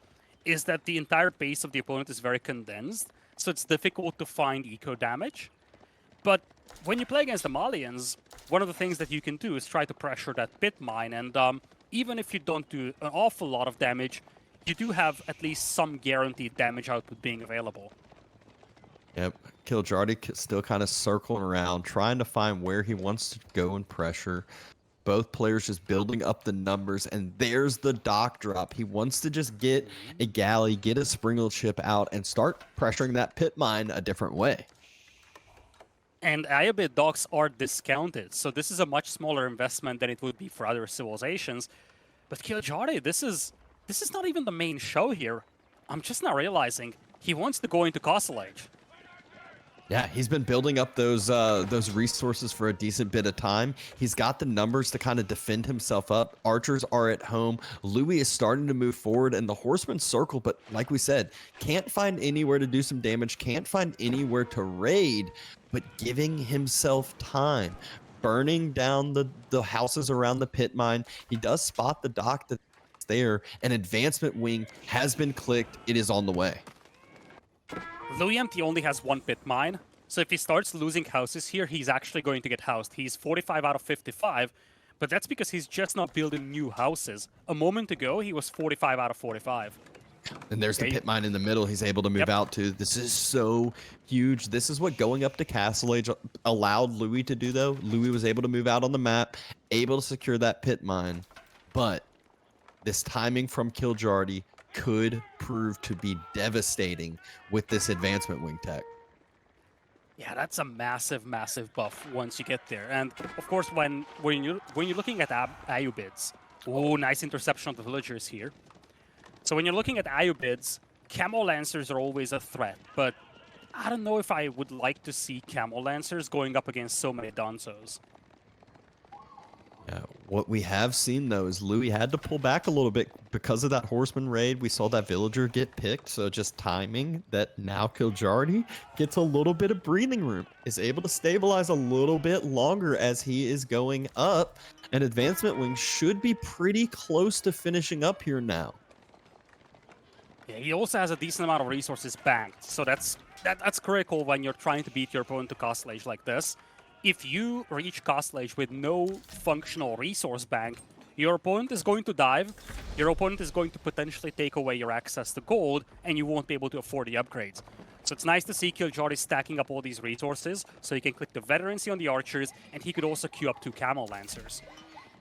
is that the entire base of the opponent is very condensed. so it's difficult to find eco damage. But when you play against the Malians, one of the things that you can do is try to pressure that pit mine, and even if you don't do an awful lot of damage, you do have at least some guaranteed damage output being available. Yep, Kiljardi still kind of circling around, trying to find where he wants to go and pressure. Both players just building up the numbers, and there's the dock drop. He wants to just get a galley, get a Springle chip out, and start pressuring that pit mine a different way. And Iobit docks are discounted, so this is a much smaller investment than it would be for other civilizations. But Kiljardi, this is not even the main show here. I'm just not realizing he wants to go into Castle Age. Yeah, he's been building up those resources for a decent bit of time. He's got the numbers to kind of defend himself up. Archers are at home. Louis is starting to move forward, and the Horsemen circle, but like we said, can't find anywhere to do some damage, can't find anywhere to raid, but giving himself time. Burning down the houses around the pit mine. He does spot the dock that's there. An advancement wing has been clicked. It is on the way. LoueMT only has one pit mine, so if he starts losing houses here, he's actually going to get housed. He's 45 out of 55, but that's because he's just not building new houses. A moment ago, he was 45 out of 45. And there's the pit mine in the middle he's able to move out to. This is so huge. This is what going up to Castle Age allowed Louis to do, though. Louis was able to move out on the map, able to secure that pit mine. But this timing from Kiljardi could prove to be devastating with this advancement wing tech. Yeah, that's a massive, massive buff once you get there. And of course, when you're looking at Ayubids, oh, nice interception of the villagers here. So when you're looking at Ayubids, Camo Lancers are always a threat, but I don't know if I would like to see Camo Lancers going up against so many Donzos. Yeah, what we have seen, though, is Louis had to pull back a little bit because of that Horseman raid. We saw that villager get picked, so just timing that now Kiljardi gets a little bit of breathing room, is able to stabilize a little bit longer as he is going up. And advancement wing should be pretty close to finishing up here now. Yeah, he also has a decent amount of resources banked, so that's critical when you're trying to beat your opponent to Castle Age like this. If you reach Castle Age with no functional resource bank, your opponent is going to dive, your opponent is going to potentially take away your access to gold, and you won't be able to afford the upgrades. So it's nice to see Kiljardi stacking up all these resources, so he can click the veterancy on the archers, and he could also queue up 2 Camel Lancers.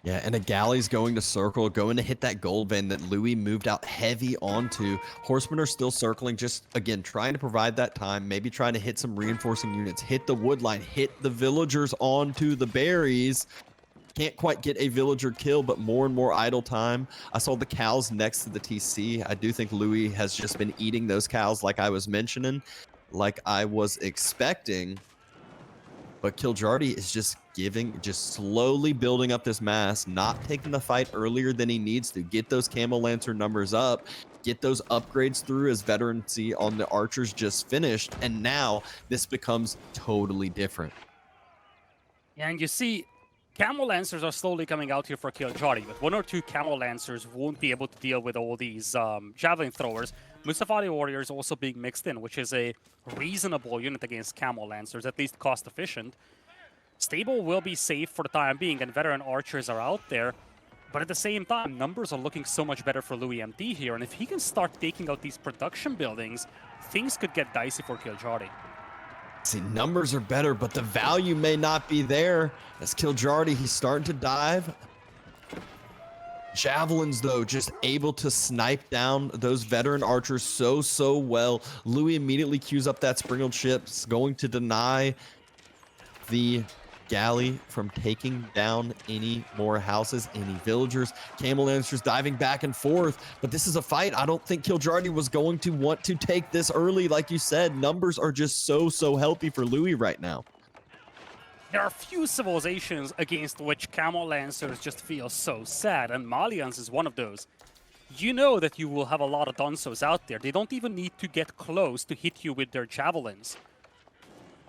Yeah, and a galley's going to circle, going to hit that gold vein that Louis moved out heavy onto. Horsemen are still circling, just, again, trying to provide that time, maybe trying to hit some reinforcing units, hit the wood line, hit the villagers onto the berries. Can't quite get a villager kill, but more and more idle time. I saw the cows next to the TC. I do think Louis has just been eating those cows like I was mentioning, like I was expecting. But Kiljardi is just slowly building up this mass, not taking the fight earlier than he needs to. Get those Camel Lancer numbers up, get those upgrades through as veterancy on the archers just finished, and now this becomes totally different. Yeah, and you see, Camel Lancers are slowly coming out here for Kiljardi, but 1 or 2 Camel Lancers won't be able to deal with all these Javelin throwers. Mustafadi Warriors also being mixed in, which is a reasonable unit against Camel Lancers, at least cost efficient. Stable will be safe for the time being, and veteran archers are out there. But at the same time, numbers are looking so much better for LoueMT here, and if he can start taking out these production buildings, things could get dicey for Kiljardi. See, numbers are better, but the value may not be there. As Kiljardi, he's starting to dive. Javelins, though, just able to snipe down those veteran archers so well. Louis immediately queues up that Springle chips, going to deny the galley from taking down any more houses, any villagers. Camel Lancers diving back and forth, but this is a fight I don't think Kiljardi was going to want to take this early. Like you said, numbers are just so healthy for Louis right now. There are few civilizations against which Camel Lancers just feel so sad, and Malians is one of those. You know that you will have a lot of Donzos out there. They don't even need to get close to hit you with their javelins.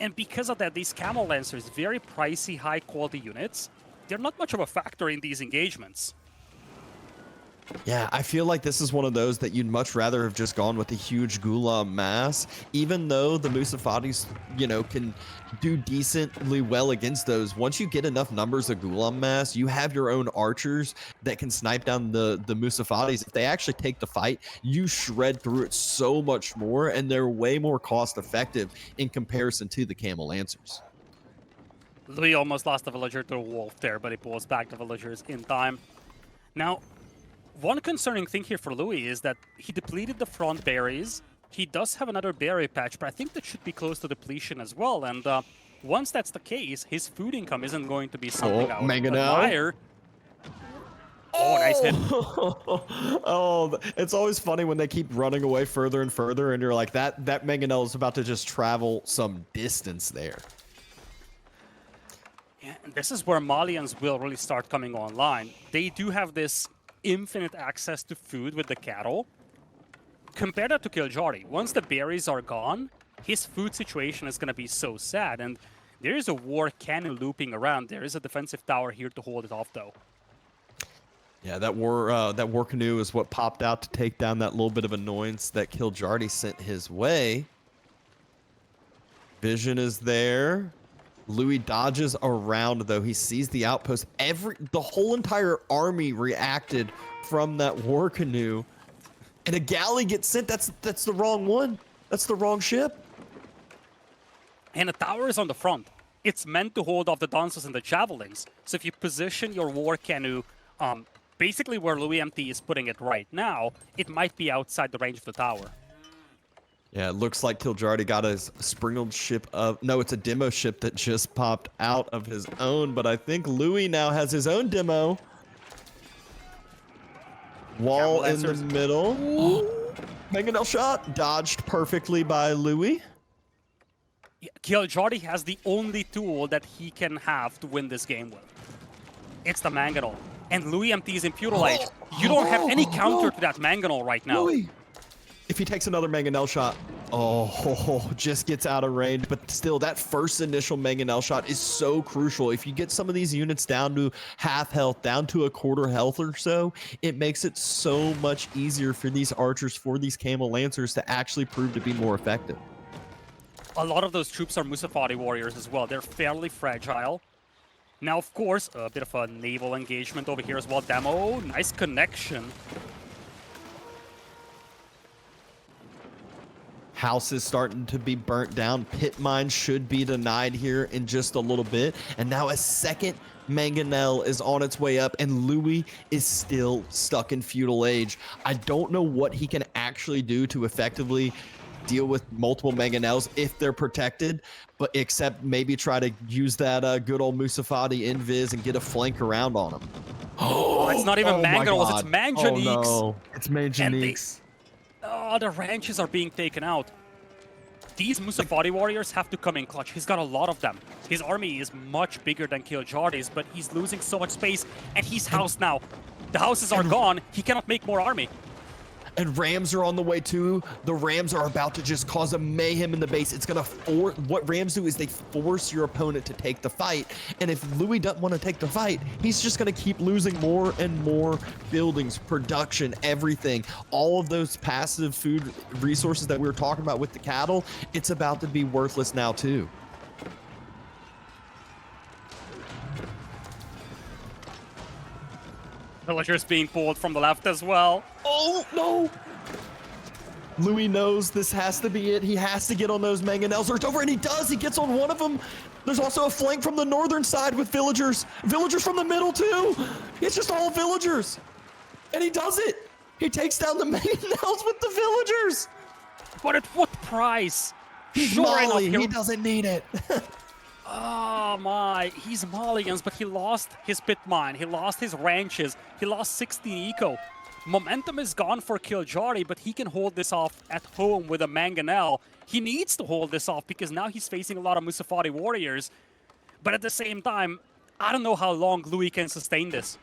And because of that, these Camel Lancers, very pricey, high-quality units, they're not much of a factor in these engagements. Yeah, I feel like this is one of those that you'd much rather have just gone with a huge Gulam mass, even though the Musafatis, you know, can do decently well against those. Once you get enough numbers of Gulam mass, you have your own archers that can snipe down the Musafatis. If they actually take the fight, you shred through it so much more, and they're way more cost effective in comparison to the Camel Lancers. Louis almost lost a villager to a wolf there, but he pulls back the villagers in time. Now, one concerning thing here for Louis is that he depleted the front berries. He does have another berry patch, but I think that should be close to depletion as well. And once that's the case, his food income isn't going to be something I would admire. Oh, nice hit. Oh, it's always funny when they keep running away further and further, and you're like, that Mangonel is about to just travel some distance there. Yeah, and this is where Malians will really start coming online. They do have this infinite access to food with the cattle. Compare that to Kiljardi. Once the berries are gone, his food situation is going to be so sad. And there is a war cannon looping around. There is a defensive tower here to hold it off, though. Yeah, that war canoe is what popped out to take down that little bit of annoyance that Kiljardi sent his way. Vision is there. Louis dodges around, though. He sees the outpost. The whole entire army reacted from that war canoe, and a galley gets sent. That's the wrong one. That's the wrong ship. And the tower is on the front. It's meant to hold off the dancers and the javelins. So if you position your war canoe, basically where LoueMT is putting it right now, it might be outside the range of the tower. Yeah, it looks like Kiljardi got his sprinkled ship of... No, it's a demo ship that just popped out of his own, but I think Louis now has his own demo. Wall in the middle. Mangonel shot. Dodged perfectly by Louis. Yeah, Kiljardi has the only tool that he can have to win this game with. It's the Mangonel. And LoueMT is in Feudal Age. You don't have any counter to that Mangonel right now. Louis. If he takes another Mangonel shot, just gets out of range. But still, that first initial Mangonel shot is so crucial. If you get some of these units down to half health, down to a quarter health or so, it makes it so much easier for these archers, for these Camel Lancers to actually prove to be more effective. A lot of those troops are Musafati warriors as well. They're fairly fragile. Now, of course, a bit of a naval engagement over here as well. Demo, nice connection. House is starting to be burnt down. Pit mine should be denied here in just a little bit. And now a second Mangonel is on its way up, and Louis is still stuck in Feudal Age. I don't know what he can actually do to effectively deal with multiple Mangonels if they're protected, but except maybe try to use that good old Musafati invis and get a flank around on him. Oh, it's not even Mangonels, it's Manganiques. Oh no, it's Manganiques. Oh, the ranches are being taken out. These Musafati warriors have to come in clutch. He's got a lot of them. His army is much bigger than Kiljardi's, but he's losing so much space, and he's housed now. The houses are gone. He cannot make more army. And Rams are on the way too. The Rams are about to just cause a mayhem in the base. It's gonna what Rams do is they force your opponent to take the fight. And if Louis doesn't want to take the fight, he's just gonna keep losing more and more buildings, production, everything. All of those passive food resources that we were talking about with the cattle, it's about to be worthless now too. Villagers being pulled from the left as well. Oh, no. Louis knows this has to be it. He has to get on those Mangonels or it's over, and he does. He gets on one of them. There's also a flank from the northern side with villagers. Villagers from the middle, too. It's just all villagers. And he does it. He takes down the Mangonels with the villagers. But at what price? He's Molly. He doesn't need it. Oh my, he's Malians, but he lost his pit mine, he lost his ranches, he lost 16 eco. Momentum is gone for Kiljardi, but he can hold this off at home with a Mangonel. He needs to hold this off because now he's facing a lot of Musafati warriors. But at the same time, I don't know how long Louis can sustain this.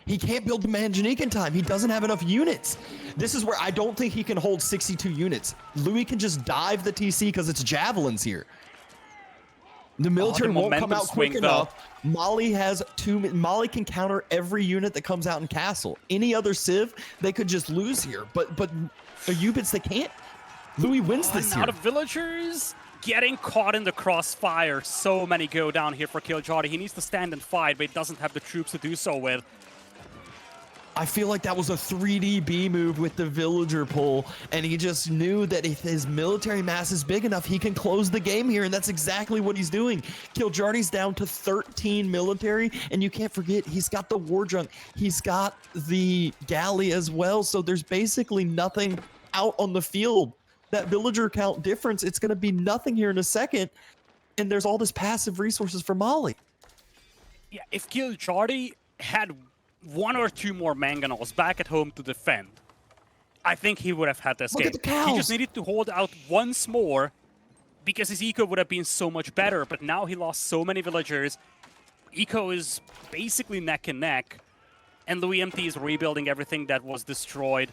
He can't build the Manganique in time. He doesn't have enough units. This is where I don't think he can hold 62 units. Louis can just dive the TC because it's javelins here. The military the won't come momentum out quick swing, though. enough. Molly has Molly can counter every unit that comes out in castle. Any other civ, they could just lose here. But Ayubits, they can't. Louis wins this Now here. the villagers getting caught in the crossfire. So many go down here for Kiljardi. He needs to stand and fight, but he doesn't have the troops to do so with. I feel like that was a 3D move with the villager pull, and he just knew that if his military mass is big enough, he can close the game here, and that's exactly what he's doing. Kiljardi's down to 13 military, and you can't forget, he's got the war junk. He's got the galley as well, so there's basically nothing out on the field. That villager count difference, it's going to be nothing here in a second, and there's all this passive resources for Molly. Yeah, if Kiljardi had 1 or 2 more mangonels back at home to defend, I think he would have had this game. Look at the cows. He just needed to hold out once more because his eco would have been so much better, but now he lost so many villagers. Eco is basically neck and neck, and LoueMT is rebuilding everything that was destroyed.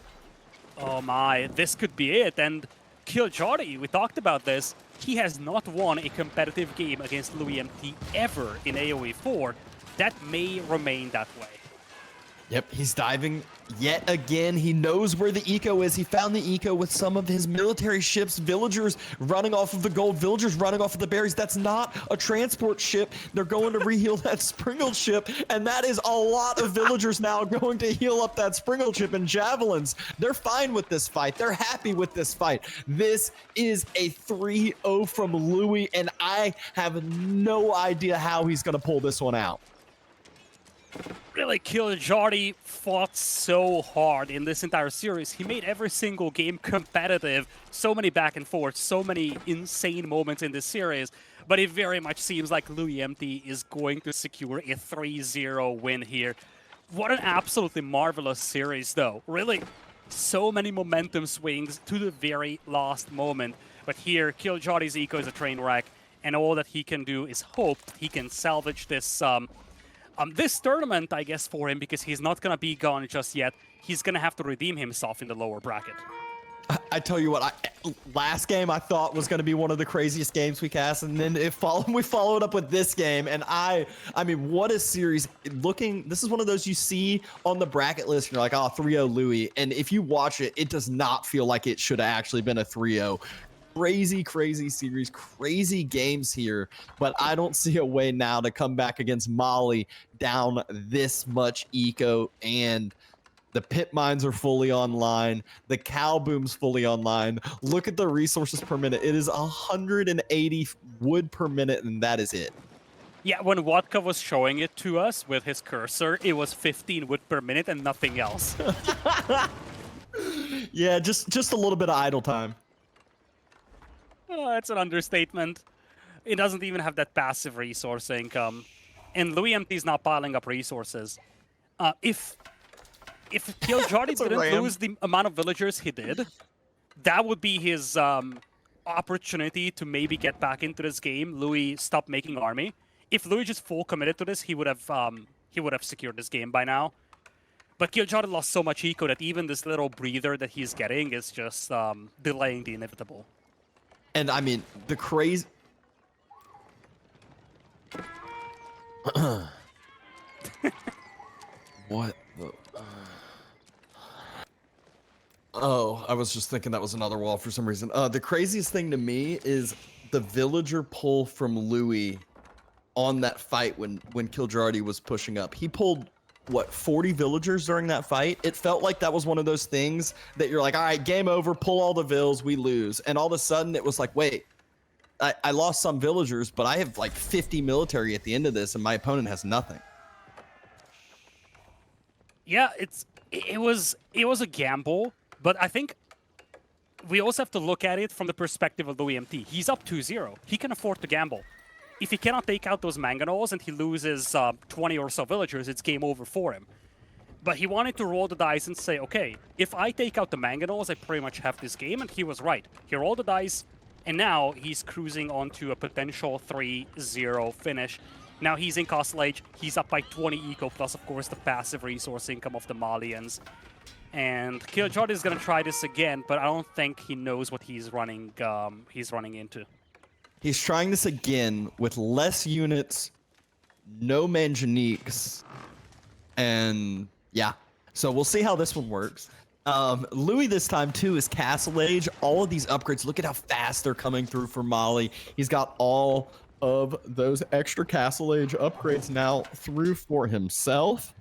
Oh my, this could be it. And Kiljardi, we talked about this, he has not won a competitive game against LoueMT ever in AoE 4. That may remain that way. Yep, he's diving yet again. He knows where the eco is. He found the eco with some of his military ships, villagers running off of the gold, villagers running off of the berries. That's not a transport ship. They're going to reheal that sprinkled ship, and that is a lot of villagers now going to heal up that sprinkled ship. And javelins, they're fine with this fight. They're happy with this fight. This is a 3-0 from Louis, and I have no idea how he's going to pull this one out. Really, Kiljardi fought so hard in this entire series. He made every single game competitive. So many back and forth, so many insane moments in this series. But it very much seems like LoueMT is going to secure a 3-0 win here. What an absolutely marvelous series, though. Really, so many momentum swings to the very last moment. But here, Kiljardi's eco is a train wreck, and all that he can do is hope he can salvage this this tournament, I guess, for him, because he's not going to be gone just yet. He's going to have to redeem himself in the lower bracket. I tell you what, last game I thought was going to be one of the craziest games we cast, and then we followed up with this game, and I mean, what a series. This is one of those you see on the bracket list, and you're like, oh, 3-0 Louis, and if you watch it, it does not feel like it should have actually been a 3-0. Crazy series, crazy games here, but I don't see a way now to come back against Molly down this much eco, and the pit mines are fully online, the cow boom's fully online. Look at the resources per minute. It is 180 wood per minute, and that is it. Yeah, when Vodka was showing it to us with his cursor, it was 15 wood per minute and nothing else. Yeah, just a little bit of idle time. Oh, that's an understatement. It doesn't even have that passive resource income. And LoueMT is not piling up resources. If Kiljardi didn't lose the amount of villagers he did, that would be his opportunity to maybe get back into this game. Louis stopped making army. If Louis just full committed to this, he would have secured this game by now. But Kiljardi lost so much eco that even this little breather that he's getting is just delaying the inevitable. And I mean, the crazy... What the... Oh, I was just thinking that was another wall for some reason. The craziest thing to me is the villager pull from Louis on that fight when Kiljardi was pushing up. He pulled, what, 40 villagers during that fight? It felt like that was one of those things that you're like, all right, game over, pull all the vills, we lose. And all of a sudden it was like, wait, I lost some villagers, but I have like 50 military at the end of this, and my opponent has nothing. Yeah, it was a gamble, but I think we also have to look at it from the perspective of LoueMT. He's up 2-0. He can afford to gamble. If he cannot take out those mangonels and he loses 20 or so villagers, it's game over for him. But he wanted to roll the dice and say, okay, if I take out the mangonels, I pretty much have this game, and he was right. He rolled the dice, and now he's cruising onto a potential 3-0 finish. Now he's in Castle Age, he's up by 20 eco, plus of course the passive resource income of the Malians. And Kiljardi is going to try this again, but I don't think he knows what he's running into. He's trying this again with less units, no Manjaniques, and yeah. So we'll see how this one works. Louis this time too is Castle Age. All of these upgrades, look at how fast they're coming through for Molly. He's got all of those extra Castle Age upgrades now through for himself.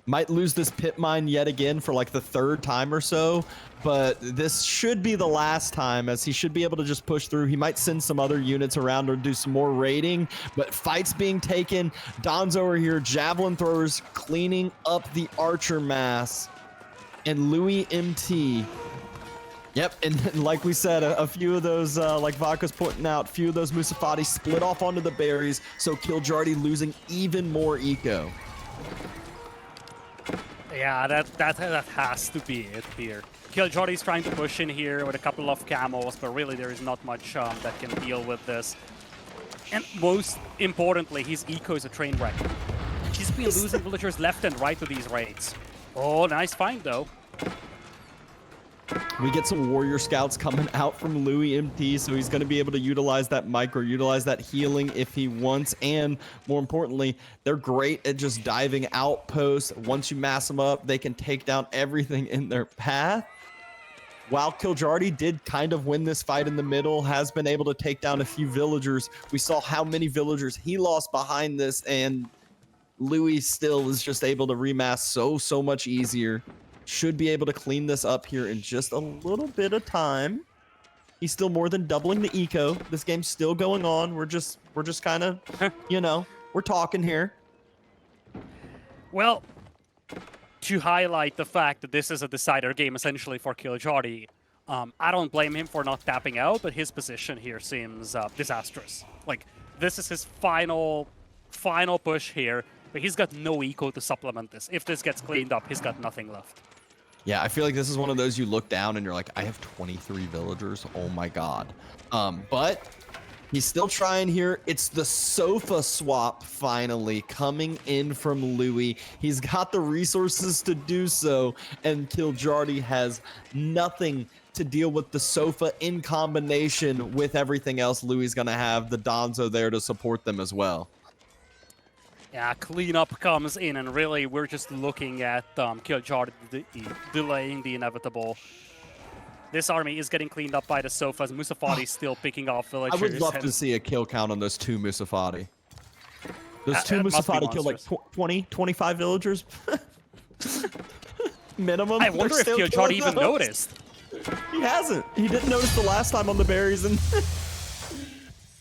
Might lose this pit mine yet again for like the 3rd time or so, but this should be the last time, as he should be able to just push through. He might send some other units around or do some more raiding, but fights being taken. Don's over here, javelin throwers cleaning up the archer mass, and LoueMT. Yep, and like we said, a few of those, like Vodka's pointing out, few of those Musafati split off onto the berries, so Kiljardi losing even more eco. Yeah, that has to be it here. Kiljardi's trying to push in here with a couple of camos, but really there is not much that can deal with this. And most importantly, his eco is a train wreck. He's been losing villagers left and right to these raids. Oh, nice find though. We get some warrior scouts coming out from LoueMT, so he's going to be able to utilize that micro, utilize that healing if he wants, and more importantly, they're great at just diving outposts. Once you mass them up, they can take down everything in their path. While Kiljardi did kind of win this fight in the middle, has been able to take down a few villagers. We saw how many villagers he lost behind this, and Louis still is just able to remass so much easier. Should be able to clean this up here in just a little bit of time. He's still more than doubling the eco. This game's still going on. We're just kind of, you know, we're talking here. Well, to highlight the fact that this is a decider game essentially for Kiljardi, I don't blame him for not tapping out, but his position here seems disastrous. Like, this is his final push here, but he's got no eco to supplement this. If this gets cleaned up, he's got nothing left. Yeah, I feel like this is one of those you look down and you're like, I have 23 villagers. Oh my god. But he's still trying here. It's the sofa swap finally coming in from Louis. He's got the resources to do so, and Kiljardi has nothing to deal with the sofa in combination with everything else. Louis is going to have the Donzo there to support them as well. Yeah, cleanup comes in, and really we're just looking at Kiljardi delaying the inevitable. This army is getting cleaned up by the sofas. Musafati still picking off villagers. I would love to see a kill count on those 2 Musafati. Those 2 Musafati killed like 20, 25 villagers. Minimum. I wonder if Kiljardi even noticed. He hasn't. He didn't notice the last time on the berries, and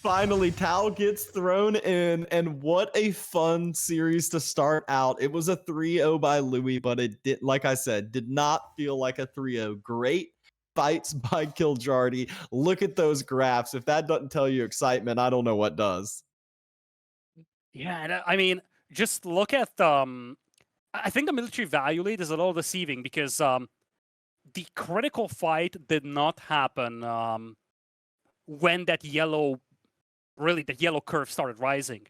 finally Tal gets thrown in, and what a fun series to start out. It was a 3-0 by Louis, but it did, like I said, did not feel like a 3-0. Great fights by Kiljardi. Look at those graphs. If that doesn't tell you excitement, I don't know what does. Yeah, and I mean, just look at I think the military value lead is a little deceiving because the critical fight did not happen when that yellow curve started rising.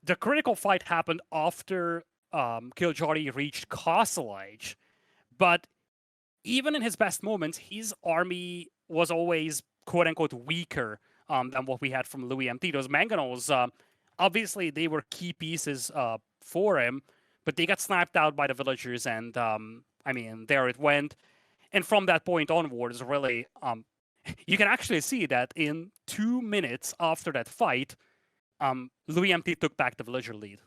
The critical fight happened after Kiljardi reached Castle Age, but even in his best moments, his army was always quote-unquote weaker than what we had from LoueMT. Those Mangonels, obviously they were key pieces for him, but they got sniped out by the villagers, and I mean, there it went. And from that point onwards, really, you can actually see that in 2 minutes after that fight, LoueMT took back the villager lead.